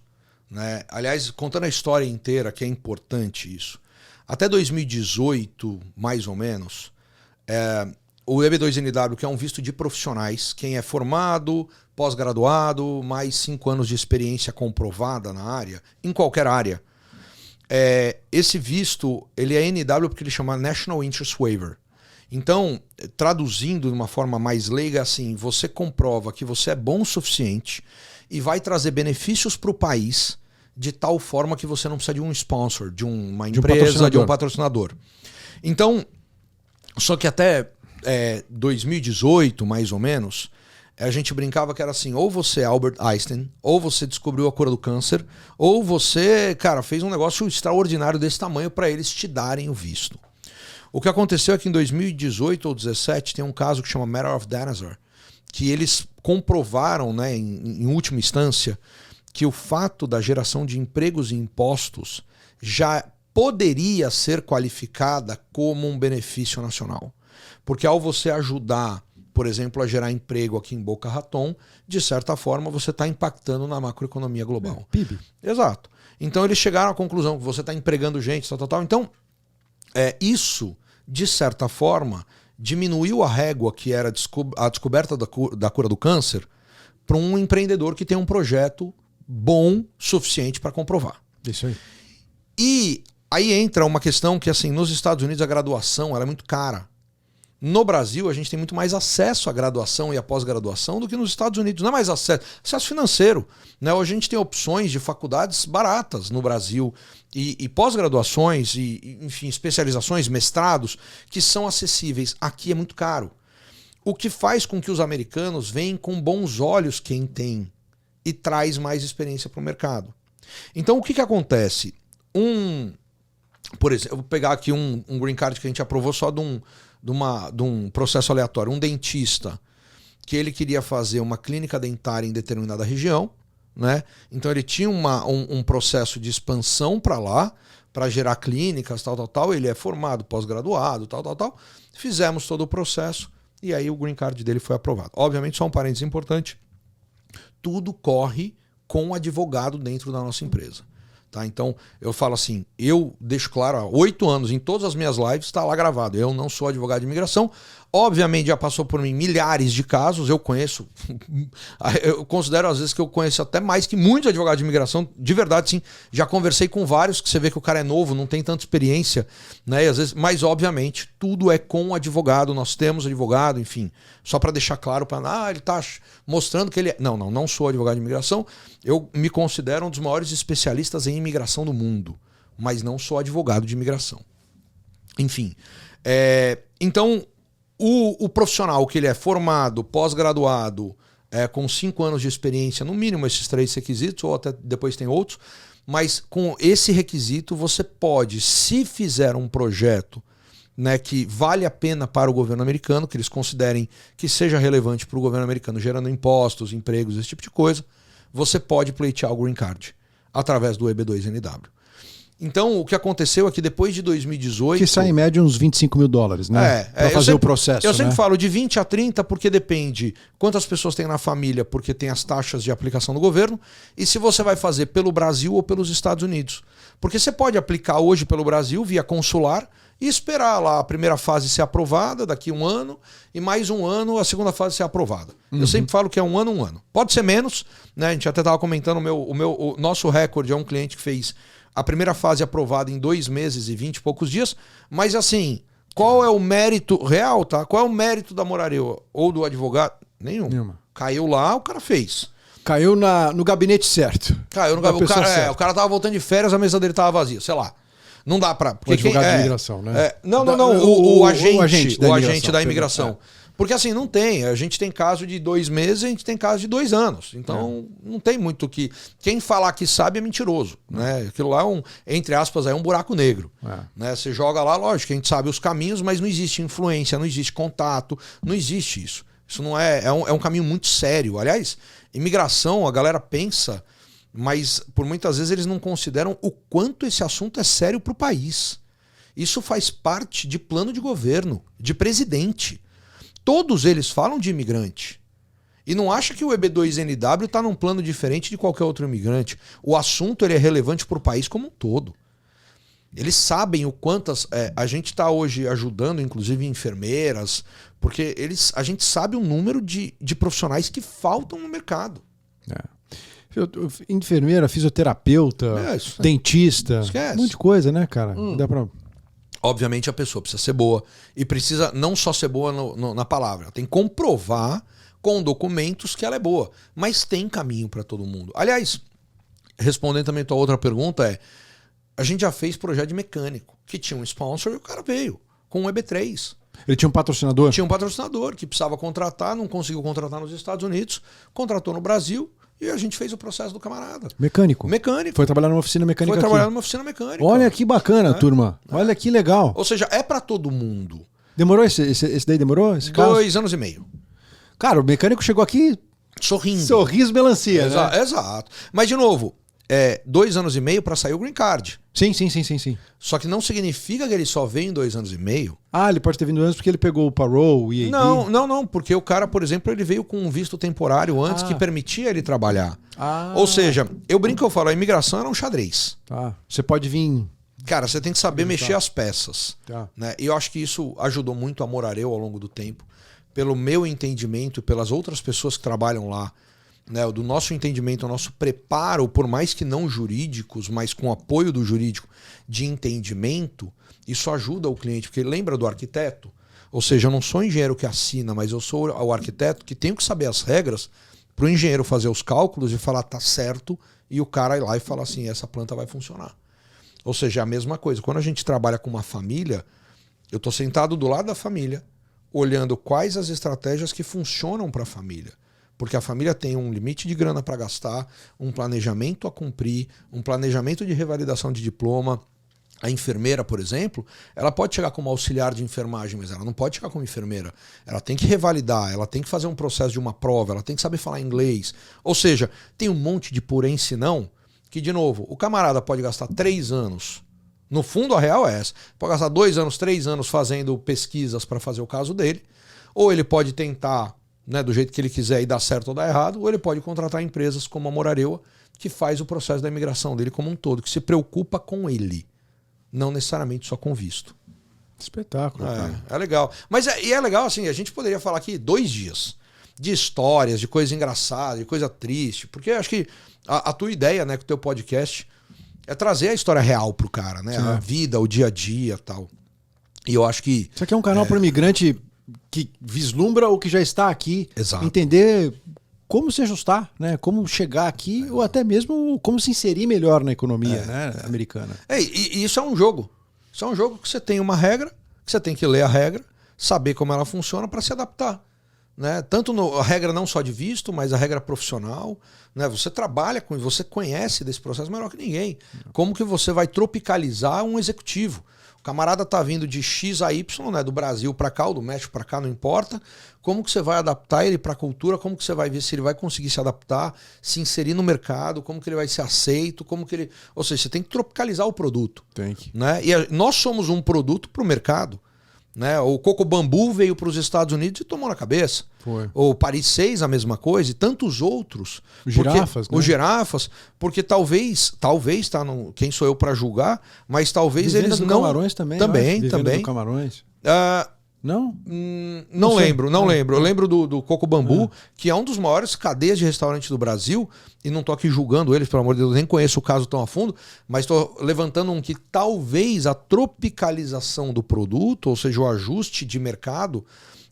Speaker 2: né? Aliás, contando a história inteira, que é importante isso. Até 2018, mais ou menos, o EB2NW, que é um visto de profissionais, quem é formado, pós-graduado, mais 5 anos de experiência comprovada na área, em qualquer área. Esse visto, ele é NW porque ele chama National Interest Waiver. Então, traduzindo de uma forma mais leiga, assim, você comprova que você é bom o suficiente e vai trazer benefícios para o país de tal forma que você não precisa de um sponsor, de uma empresa, de um patrocinador. Então, só que até 2018, mais ou menos, a gente brincava que era assim, ou você é Albert Einstein, ou você descobriu a cura do câncer, ou você, cara, fez um negócio extraordinário desse tamanho para eles te darem o visto. O que aconteceu é que em 2018 ou 2017 tem um caso que chama Matter of Dinosaur, que eles comprovaram, né, em última instância, que o fato da geração de empregos e impostos já poderia ser qualificada como um benefício nacional. Porque ao você ajudar, por exemplo, a gerar emprego aqui em Boca Raton, de certa forma você está impactando na macroeconomia global.
Speaker 1: PIB.
Speaker 2: Exato. Então eles chegaram à conclusão que você está empregando gente, tal. Então, isso, de certa forma, diminuiu a régua que era a descoberta da cura do câncer para um empreendedor que tem um projeto bom suficiente para comprovar.
Speaker 1: Isso aí.
Speaker 2: E aí entra uma questão que, assim, nos Estados Unidos a graduação ela é muito cara. No Brasil, a gente tem muito mais acesso à graduação e à pós-graduação do que nos Estados Unidos. Não é mais acesso financeiro. Né? Hoje a gente tem opções de faculdades baratas no Brasil e pós-graduações e, enfim, especializações, mestrados, que são acessíveis. Aqui é muito caro. O que faz com que os americanos veem com bons olhos quem tem e traz mais experiência para o mercado. Então, o que acontece? Por exemplo, eu vou pegar aqui um green card que a gente aprovou só de um processo aleatório. Um dentista que ele queria fazer uma clínica dentária em determinada região, né? Então ele tinha um processo de expansão para lá, para gerar clínicas, tal. Ele é formado, pós-graduado, tal. Fizemos todo o processo e aí o green card dele foi aprovado. Obviamente, só um parênteses importante, tudo corre com o advogado dentro da nossa empresa. Tá? Então, eu falo assim, eu deixo claro há 8 anos, em todas as minhas lives, está lá gravado. Eu não sou advogado de imigração. Obviamente, já passou por mim milhares de casos, eu conheço. Eu considero, às vezes, que eu conheço até mais que muitos advogados de imigração. De verdade, sim. Já conversei com vários, que você vê que o cara é novo, não tem tanta experiência, né? E às vezes, mas, obviamente, tudo é com o advogado. Nós temos advogado, enfim. Só para deixar claro, ele está mostrando que ele é... Não sou advogado de imigração. Eu me considero um dos maiores especialistas em imigração do mundo, mas não sou advogado de imigração. Enfim, então o profissional que ele é formado, pós-graduado, com 5 anos de experiência, no mínimo esses 3 requisitos, ou até depois tem outros, mas com esse requisito você pode, se fizer um projeto, né, que vale a pena para o governo americano, que eles considerem que seja relevante para o governo americano, gerando impostos, empregos, esse tipo de coisa, você pode pleitear o green card através do EB2NW. Então, o que aconteceu é que depois de 2018...
Speaker 1: Que sai em média uns $25 mil, né? Para fazer o processo.
Speaker 2: Eu sempre
Speaker 1: né?
Speaker 2: falo de 20 a 30, porque depende quantas pessoas tem na família, porque tem as taxas de aplicação do governo, e se você vai fazer pelo Brasil ou pelos Estados Unidos. Porque você pode aplicar hoje pelo Brasil, via consular, e esperar lá a primeira fase ser aprovada, daqui 1 ano, e mais 1 ano a segunda fase ser aprovada. Eu sempre falo que é 1 ano, 1 ano. Pode ser menos, né? A gente até estava comentando, o nosso recorde é um cliente que fez a primeira fase aprovada em 2 meses e 20 e poucos dias, mas assim, qual é o mérito real, tá? Qual é o mérito da moraria ou do advogado? Nenhum. Caiu lá, o cara fez.
Speaker 1: Caiu no gabinete certo.
Speaker 2: Caiu no gabinete. O cara tava voltando de férias, a mesa dele tava vazia, sei lá. Não dá pra...
Speaker 1: Porque o advogado de imigração, né?
Speaker 2: O agente da imigração.
Speaker 1: É.
Speaker 2: Porque assim, não tem. A gente tem caso de 2 meses, a gente tem caso de 2 anos. Então, não tem muito que... Quem falar que sabe é mentiroso. Né? Aquilo lá é entre aspas, é um buraco negro. Né? Você joga lá, lógico, a gente sabe os caminhos, mas não existe influência, não existe contato, não existe isso. Isso não é... É um caminho muito sério. Aliás, imigração, a galera pensa... Mas por muitas vezes eles não consideram o quanto esse assunto é sério para o país. Isso faz parte de plano de governo, de presidente. Todos eles falam de imigrante. E não acha que o EB2NW está num plano diferente de qualquer outro imigrante. O assunto ele é relevante para o país como um todo. Eles sabem o quantas... a gente está hoje ajudando, inclusive, enfermeiras, porque a gente sabe o número de profissionais que faltam no mercado.
Speaker 1: Enfermeira, fisioterapeuta, dentista,
Speaker 2: Esquece.
Speaker 1: um monte de coisa, né, cara? Dá pra...
Speaker 2: Obviamente a pessoa precisa ser boa. E precisa não só ser boa na palavra. Ela tem que comprovar com documentos que ela é boa. Mas tem caminho para todo mundo. Aliás, respondendo também a tua outra pergunta, a gente já fez projeto de mecânico, que tinha um sponsor e o cara veio com um EB3.
Speaker 1: Ele tinha um patrocinador?
Speaker 2: Tinha um patrocinador que precisava contratar, não conseguiu contratar nos Estados Unidos, contratou no Brasil e a gente fez o processo do camarada.
Speaker 1: Mecânico?
Speaker 2: Mecânico.
Speaker 1: Foi trabalhar numa oficina mecânica
Speaker 2: Foi
Speaker 1: aqui.
Speaker 2: trabalhar numa oficina mecânica.
Speaker 1: Olha que bacana, turma. Olha que legal.
Speaker 2: Ou seja, é para todo mundo.
Speaker 1: Demorou esse daí? Demorou esse caso?
Speaker 2: 2 anos e meio.
Speaker 1: Cara, o mecânico chegou aqui...
Speaker 2: Sorrindo.
Speaker 1: Sorriso melancia, né?
Speaker 2: Exato. Mas, de novo, 2 anos e meio para sair o green card.
Speaker 1: Sim.
Speaker 2: Só que não significa que ele só vem em 2 anos e meio.
Speaker 1: Ah, ele pode ter vindo antes porque ele pegou o parole, o EAD.
Speaker 2: Não. Porque o cara, por exemplo, ele veio com um visto temporário antes que permitia ele trabalhar. Ou seja, eu brinco, eu falo, a imigração era um xadrez.
Speaker 1: Tá. Você pode vir...
Speaker 2: Cara, você tem que saber mexer as peças.
Speaker 1: Tá.
Speaker 2: Né? E eu acho que isso ajudou muito a Morareu ao longo do tempo. Pelo meu entendimento e pelas outras pessoas que trabalham lá, né, do nosso entendimento, o nosso preparo, por mais que não jurídicos, mas com apoio do jurídico de entendimento, isso ajuda o cliente, porque lembra do arquiteto? Ou seja, eu não sou o engenheiro que assina, mas eu sou o arquiteto que tenho que saber as regras para o engenheiro fazer os cálculos e falar tá certo, e o cara ir lá e falar assim, essa planta vai funcionar. Ou seja, é a mesma coisa. Quando a gente trabalha com uma família, eu estou sentado do lado da família, olhando quais as estratégias que funcionam para a família. Porque a família tem um limite de grana para gastar, um planejamento a cumprir, um planejamento de revalidação de diploma. A enfermeira, por exemplo, ela pode chegar como auxiliar de enfermagem, mas ela não pode chegar como enfermeira. Ela tem que revalidar, ela tem que fazer um processo de uma prova, ela tem que saber falar inglês. Ou seja, tem um monte de porém senão que, de novo, o camarada pode gastar 3 anos. No fundo, a real é essa. Pode gastar 2 anos, 3 anos fazendo pesquisas para fazer o caso dele. Ou ele pode tentar, né, do jeito que ele quiser e dar certo ou dar errado. Ou ele pode contratar empresas como a Morareua, que faz o processo da imigração dele como um todo, que se preocupa com ele. Não necessariamente só com visto.
Speaker 1: Espetáculo, cara.
Speaker 2: É legal. Mas é legal, assim, a gente poderia falar aqui 2 dias de histórias, de coisa engraçada, de coisa triste. Porque eu acho que a tua ideia, né, com o teu podcast... é trazer a história real pro cara, né? Sim. A vida, o dia a dia e tal. E eu acho que...
Speaker 1: Isso aqui é um canal para imigrante que vislumbra o que já está aqui.
Speaker 2: Exato.
Speaker 1: Entender como se ajustar, né? Como chegar aqui ou até mesmo como se inserir melhor na economia né? Americana.
Speaker 2: E isso é um jogo. Isso é um jogo que você tem uma regra, que você tem que ler a regra, saber como ela funciona para se adaptar. Né? Tanto a regra não só de visto, mas a regra profissional. Né? Você trabalha com, você conhece desse processo melhor que ninguém. Como que você vai tropicalizar um executivo? O camarada tá vindo de X a Y, né? Do Brasil para cá ou do México para cá, não importa. Como que você vai adaptar ele para a cultura? Como que você vai ver se ele vai conseguir se adaptar, se inserir no mercado? Como que ele vai ser aceito? Como que ele... Ou seja, você tem que tropicalizar o produto.
Speaker 1: Tem que.
Speaker 2: Né? E nós somos um produto para o mercado. Né? O Coco Bambu veio para os Estados Unidos e tomou na cabeça.
Speaker 1: Foi.
Speaker 2: O Paris 6, a mesma coisa, e tantos outros.
Speaker 1: Os girafas,
Speaker 2: né? Os girafas, porque talvez, tá, quem sou eu para julgar, mas talvez
Speaker 1: Vivenda
Speaker 2: eles
Speaker 1: do
Speaker 2: não...
Speaker 1: Camarões também.
Speaker 2: Também.
Speaker 1: Do Camarões. Não?
Speaker 2: Não lembro. Eu lembro do Coco Bambu, que é um dos maiores cadeias de restaurante do Brasil, e não estou aqui julgando eles, pelo amor de Deus, nem conheço o caso tão a fundo, mas estou levantando um que talvez a tropicalização do produto, ou seja, o ajuste de mercado,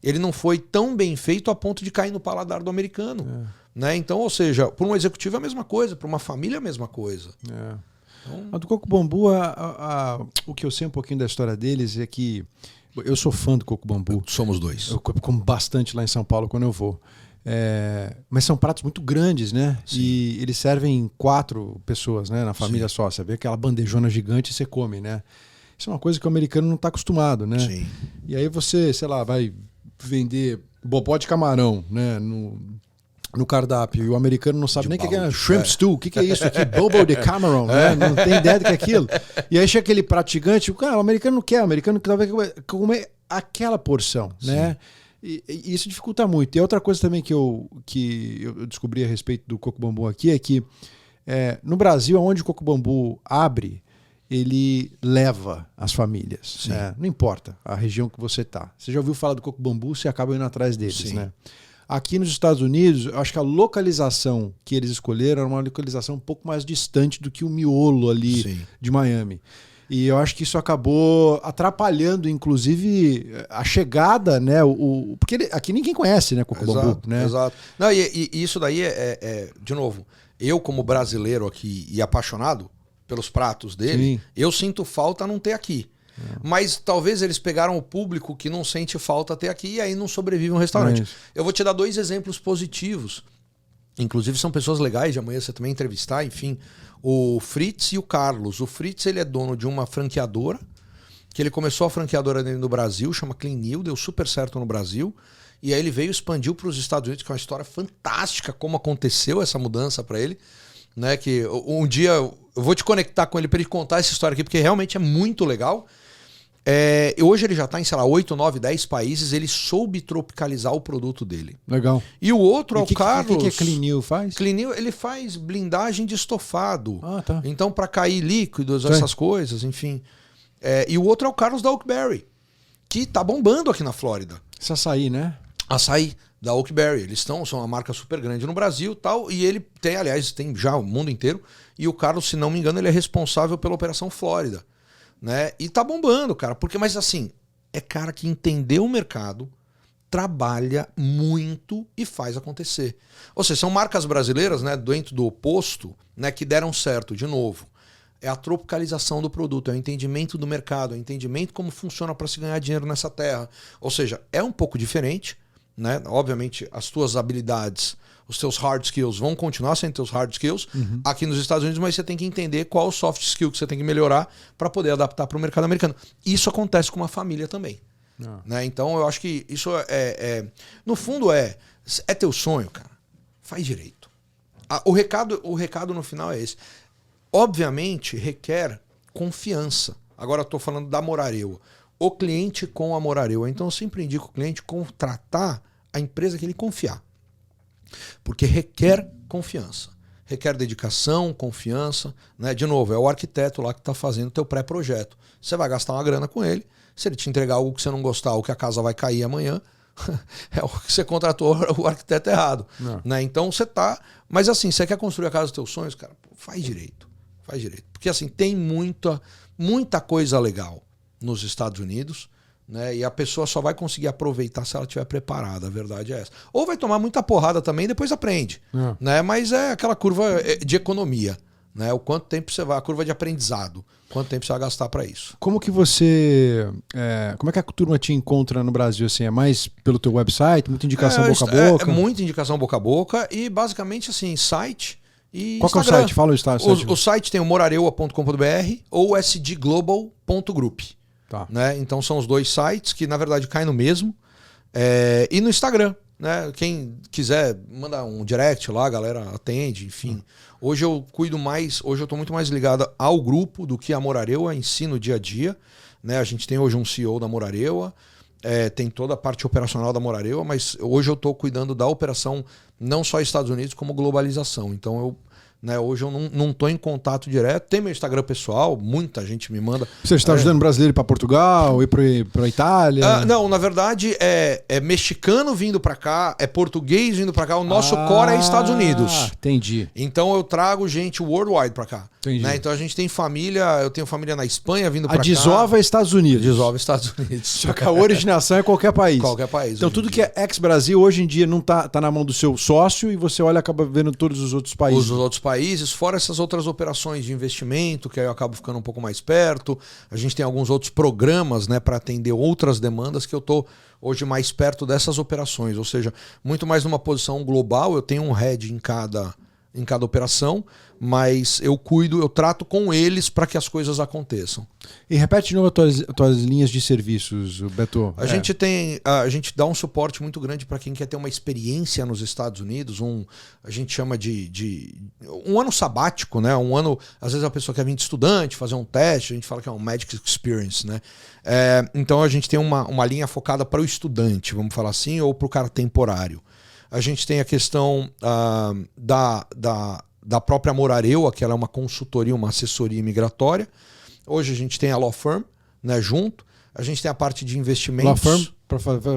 Speaker 2: ele não foi tão bem feito a ponto de cair no paladar do americano. Né? Então, ou seja, para um executivo é a mesma coisa, para uma família é a mesma coisa.
Speaker 1: Então... A do Coco Bambu, o que eu sei um pouquinho da história deles é que eu sou fã do Coco Bambu.
Speaker 2: Somos dois.
Speaker 1: Eu como bastante lá em São Paulo quando eu vou. Mas são pratos muito grandes, né?
Speaker 2: Sim.
Speaker 1: E eles servem 4 pessoas, né? Na família só. Você vê aquela bandejona gigante e você come, né? Isso é uma coisa que o americano não está acostumado, né?
Speaker 2: Sim.
Speaker 1: E aí você, sei lá, vai vender bobó de camarão, né? No cardápio. E o americano não sabe nem o que é shrimp stew. O que é isso aqui? Bobo de camarão, né? Não tem ideia do que é aquilo. E aí chega aquele prato gigante. Cara, o americano não quer. O americano quer comer aquela porção, né? E isso dificulta muito. E outra coisa também que eu descobri a respeito do Coco Bambu aqui é que no Brasil, onde o Coco Bambu abre, ele leva as famílias. Né? Não importa a região que você está. Você já ouviu falar do coco bambu, você acaba indo atrás deles. Né? Aqui nos Estados Unidos, eu acho que a localização que eles escolheram era uma localização um pouco mais distante do que o miolo ali de Miami. E eu acho que isso acabou atrapalhando, inclusive, a chegada, né? Porque aqui ninguém conhece, né, coco bambu, né?
Speaker 2: Exato. Não, e isso daí de novo, eu como brasileiro aqui e apaixonado pelos pratos dele, eu sinto falta não ter aqui. Mas talvez eles pegaram o público que não sente falta ter aqui e aí não sobrevive um restaurante. Eu vou te dar 2 exemplos positivos. Inclusive são pessoas legais, de amanhã você também entrevistar, enfim. O Fritz e o Carlos. O Fritz ele é dono de uma franqueadora, que ele começou a franqueadora dele no Brasil, chama Clean New, deu super certo no Brasil. E aí ele veio e expandiu para os Estados Unidos, que é uma história fantástica como aconteceu essa mudança para ele. Né, que um dia eu vou te conectar com ele para ele contar essa história aqui, porque realmente é muito legal. Hoje ele já está em, sei lá, 8, 9, 10 países. Ele soube tropicalizar o produto dele.
Speaker 1: Legal.
Speaker 2: E o outro é o Carlos.
Speaker 1: O que a Clean New faz?
Speaker 2: Clean New, ele faz blindagem de estofado.
Speaker 1: Tá.
Speaker 2: Então, para cair líquidos, essas coisas, enfim. E o outro é o Carlos da Oakberry, que tá bombando aqui na Flórida.
Speaker 1: Esse açaí, né?
Speaker 2: Açaí da Oakberry. Eles são uma marca super grande no Brasil e tal. E ele tem, aliás, tem já o mundo inteiro. E o Carlos, se não me engano, ele é responsável pela Operação Flórida. Né? E tá bombando, cara. Mas assim, é cara que entendeu o mercado, trabalha muito e faz acontecer. Ou seja, são marcas brasileiras, né, dentro do oposto, né, que deram certo, de novo. É a tropicalização do produto, é o entendimento do mercado, é o entendimento como funciona para se ganhar dinheiro nessa terra. Ou seja, é um pouco diferente, né? Obviamente, as tuas habilidades, os teus hard skills vão continuar sendo teus hard skills aqui nos Estados Unidos, mas você tem que entender qual o soft skill que você tem que melhorar para poder adaptar para o mercado americano. Isso acontece com uma família também. Né? Então eu acho que isso no fundo é teu sonho, cara. Faz direito. O recado no final é esse. Obviamente requer confiança. Agora eu estou falando da Morareua. O cliente com a Morareua. Então eu sempre indico o cliente contratar a empresa que ele confiar. Porque requer confiança. Requer dedicação, confiança. Né? De novo, é o arquiteto lá que está fazendo o teu pré-projeto. Você vai gastar uma grana com ele. Se ele te entregar algo que você não gostar ou que a casa vai cair amanhã, é o que você contratou o arquiteto errado. Né? Então você tá... Mas assim, você quer construir a casa dos teus sonhos, cara? Faz direito. Faz direito. Porque assim, tem muita coisa legal nos Estados Unidos. Né? E a pessoa só vai conseguir aproveitar se ela estiver preparada, a verdade é essa. Ou vai tomar muita porrada também e depois aprende. Né? Mas é aquela curva de economia. Né? O quanto tempo você vai, a curva de aprendizado. Quanto tempo você vai gastar para isso.
Speaker 1: Como que como é que a turma te encontra no Brasil? Assim, é mais pelo teu website, muita indicação boca a boca?
Speaker 2: É muita indicação boca a boca e basicamente assim, site e
Speaker 1: Qual que é o site? Fala o site.
Speaker 2: O site tem o morareua.com.br ou sdglobal.group.
Speaker 1: Tá.
Speaker 2: Né? Então são os 2 sites que na verdade caem no mesmo. E no Instagram, né? Quem quiser manda um direct lá, a galera atende, enfim. Hoje eu estou muito mais ligado ao grupo do que a Morareua em si no dia a dia. Né? A gente tem hoje um CEO da Morareua, tem toda a parte operacional da Morareua, mas hoje eu estou cuidando da operação não só Estados Unidos, como globalização. Então hoje eu não estou em contato direto. Tem meu Instagram pessoal, muita gente me manda.
Speaker 1: Você está ajudando brasileiro para Portugal, ir para Itália?
Speaker 2: Não, na verdade é mexicano vindo para cá, é português vindo para cá. O nosso core é Estados Unidos.
Speaker 1: Entendi.
Speaker 2: Então eu trago gente worldwide para cá. Né? Então a gente tem família, eu tenho família na Espanha vindo para cá.
Speaker 1: A desova é Estados Unidos.
Speaker 2: Desova é Estados Unidos.
Speaker 1: Só que a originação é qualquer país.
Speaker 2: Qualquer país.
Speaker 1: Então tudo que é ex-Brasil hoje em dia não tá na mão do seu sócio e você olha e acaba vendo todos os outros países.
Speaker 2: Os outros países, fora essas outras operações de investimento, que aí eu acabo ficando um pouco mais perto. A gente tem alguns outros programas, né, para atender outras demandas que eu estou hoje mais perto dessas operações. Ou seja, muito mais numa posição global, eu tenho um head em cada operação, mas eu trato com eles para que as coisas aconteçam.
Speaker 1: E repete de novo as tuas linhas de serviços, Beto.
Speaker 2: A gente dá um suporte muito grande para quem quer ter uma experiência nos Estados Unidos, a gente chama de um ano sabático, né? Um ano, às vezes a pessoa quer vir de estudante, fazer um teste, a gente fala que é um Magic Experience, né? Então a gente tem uma linha focada para o estudante, vamos falar assim, ou para o cara temporário. A gente tem a questão da própria Morareua, que ela é uma consultoria, uma assessoria imigratória, Hoje a gente tem a Law Firm, né, junto. A gente tem a parte de investimentos.
Speaker 1: Law Firm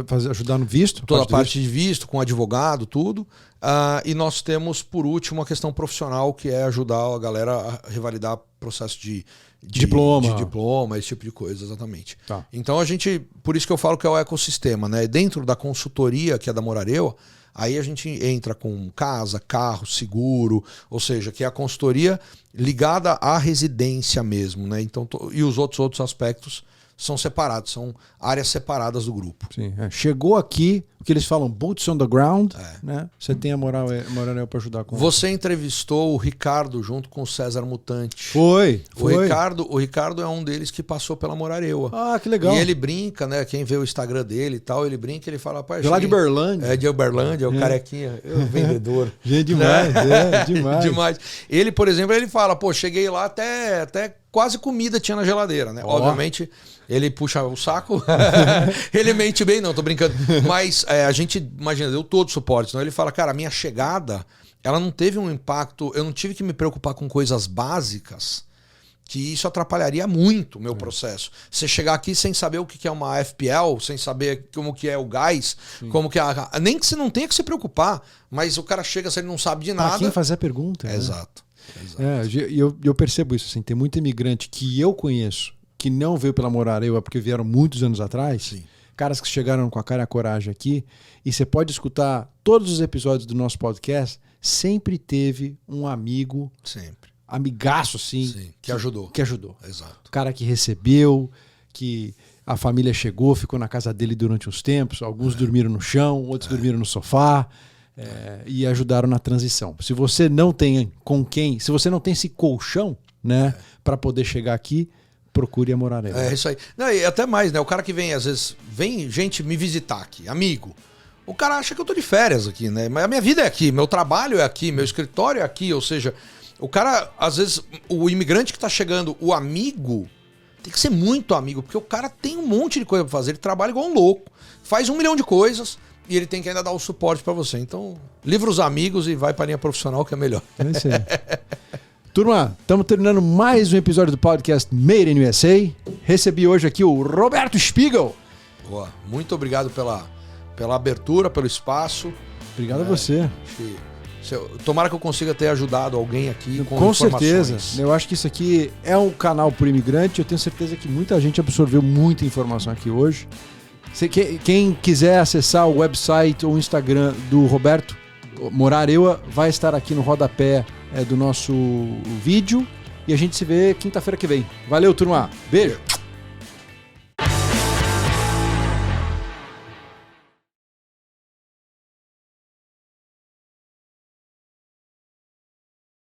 Speaker 1: para ajudar no visto?
Speaker 2: Toda a parte de visto, com advogado, tudo. E nós temos, por último, a questão profissional, que é ajudar a galera a revalidar processo de diploma, esse tipo de coisa, exatamente.
Speaker 1: Tá.
Speaker 2: Então por isso que eu falo que é o ecossistema, né? Dentro da consultoria, que é da Morareua, aí a gente entra com casa, carro, seguro, ou seja, que é a consultoria ligada à residência mesmo, né? Então, e os outros aspectos são separados, são áreas separadas do grupo.
Speaker 1: Sim, chegou aqui, o que eles falam, boots on the ground, né? Você tem a Morareua para ajudar com
Speaker 2: Você entrevistou o Ricardo junto com o César Mutante.
Speaker 1: Foi.
Speaker 2: O Ricardo é um deles que passou pela Morareua.
Speaker 1: Ah, que legal.
Speaker 2: E ele brinca, né? Quem vê o Instagram dele e tal, ele brinca, ele fala...
Speaker 1: De lá de Uberlândia.
Speaker 2: É, de Uberlândia, o carequinha, o vendedor.
Speaker 1: Gente, demais, demais.
Speaker 2: Demais. Ele, por exemplo, ele fala, pô, cheguei lá até quase comida tinha na geladeira, né? Obviamente, ele puxa o saco, ele mente bem, não, tô brincando. Mas a gente, imagina, deu todo o suporte. Então ele fala, cara, a minha chegada, ela não teve um impacto, eu não tive que me preocupar com coisas básicas, que isso atrapalharia muito o meu processo. Você chegar aqui sem saber o que é uma FPL, sem saber como que é o gás, como que é nem que você não tenha que se preocupar, mas o cara chega, se ele não sabe de nada...
Speaker 1: Pra quem fazer a pergunta. Né?
Speaker 2: Exato.
Speaker 1: Eu percebo isso, assim, tem muito imigrante que eu conheço que não veio pela Morareua porque vieram muitos anos atrás,
Speaker 2: Sim.
Speaker 1: Caras que chegaram com a cara e a coragem aqui, e você pode escutar todos os episódios do nosso podcast, sempre teve um amigo, amigaço assim,
Speaker 2: Sim, que ajudou.
Speaker 1: Exato. O cara que recebeu, que a família chegou, ficou na casa dele durante uns tempos, alguns dormiram no chão, outros dormiram no sofá, e ajudaram na transição. Se você não tem se você não tem esse colchão, né, para poder chegar aqui, procure a Morareua.
Speaker 2: É isso aí. Não, e até mais, né? O cara que vem, às vezes, vem gente me visitar aqui, amigo. O cara acha que eu tô de férias aqui, né? Mas a minha vida é aqui, meu trabalho é aqui, meu escritório é aqui. Ou seja, o cara, às vezes, o imigrante que tá chegando, o amigo, tem que ser muito amigo, porque o cara tem um monte de coisa pra fazer, ele trabalha igual um louco, faz 1 milhão de coisas e ele tem que ainda dar o suporte pra você. Então, livra os amigos e vai pra linha profissional, que é melhor.
Speaker 1: É isso aí. Turma, estamos terminando mais um episódio do podcast Made in USA. Recebi hoje aqui o Roberto Spiegel.
Speaker 2: Boa. Muito obrigado pela abertura, pelo espaço.
Speaker 1: Obrigado a você.
Speaker 2: Tomara que eu consiga ter ajudado alguém aqui com
Speaker 1: informações.
Speaker 2: Certeza.
Speaker 1: Eu acho que isso aqui é um canal por imigrante. Eu tenho certeza que muita gente absorveu muita informação aqui hoje. Quem quiser acessar o website ou o Instagram do Roberto Morareua, vai estar aqui no rodapé do nosso vídeo. E a gente se vê quinta-feira que vem. Valeu, turma. Beijo.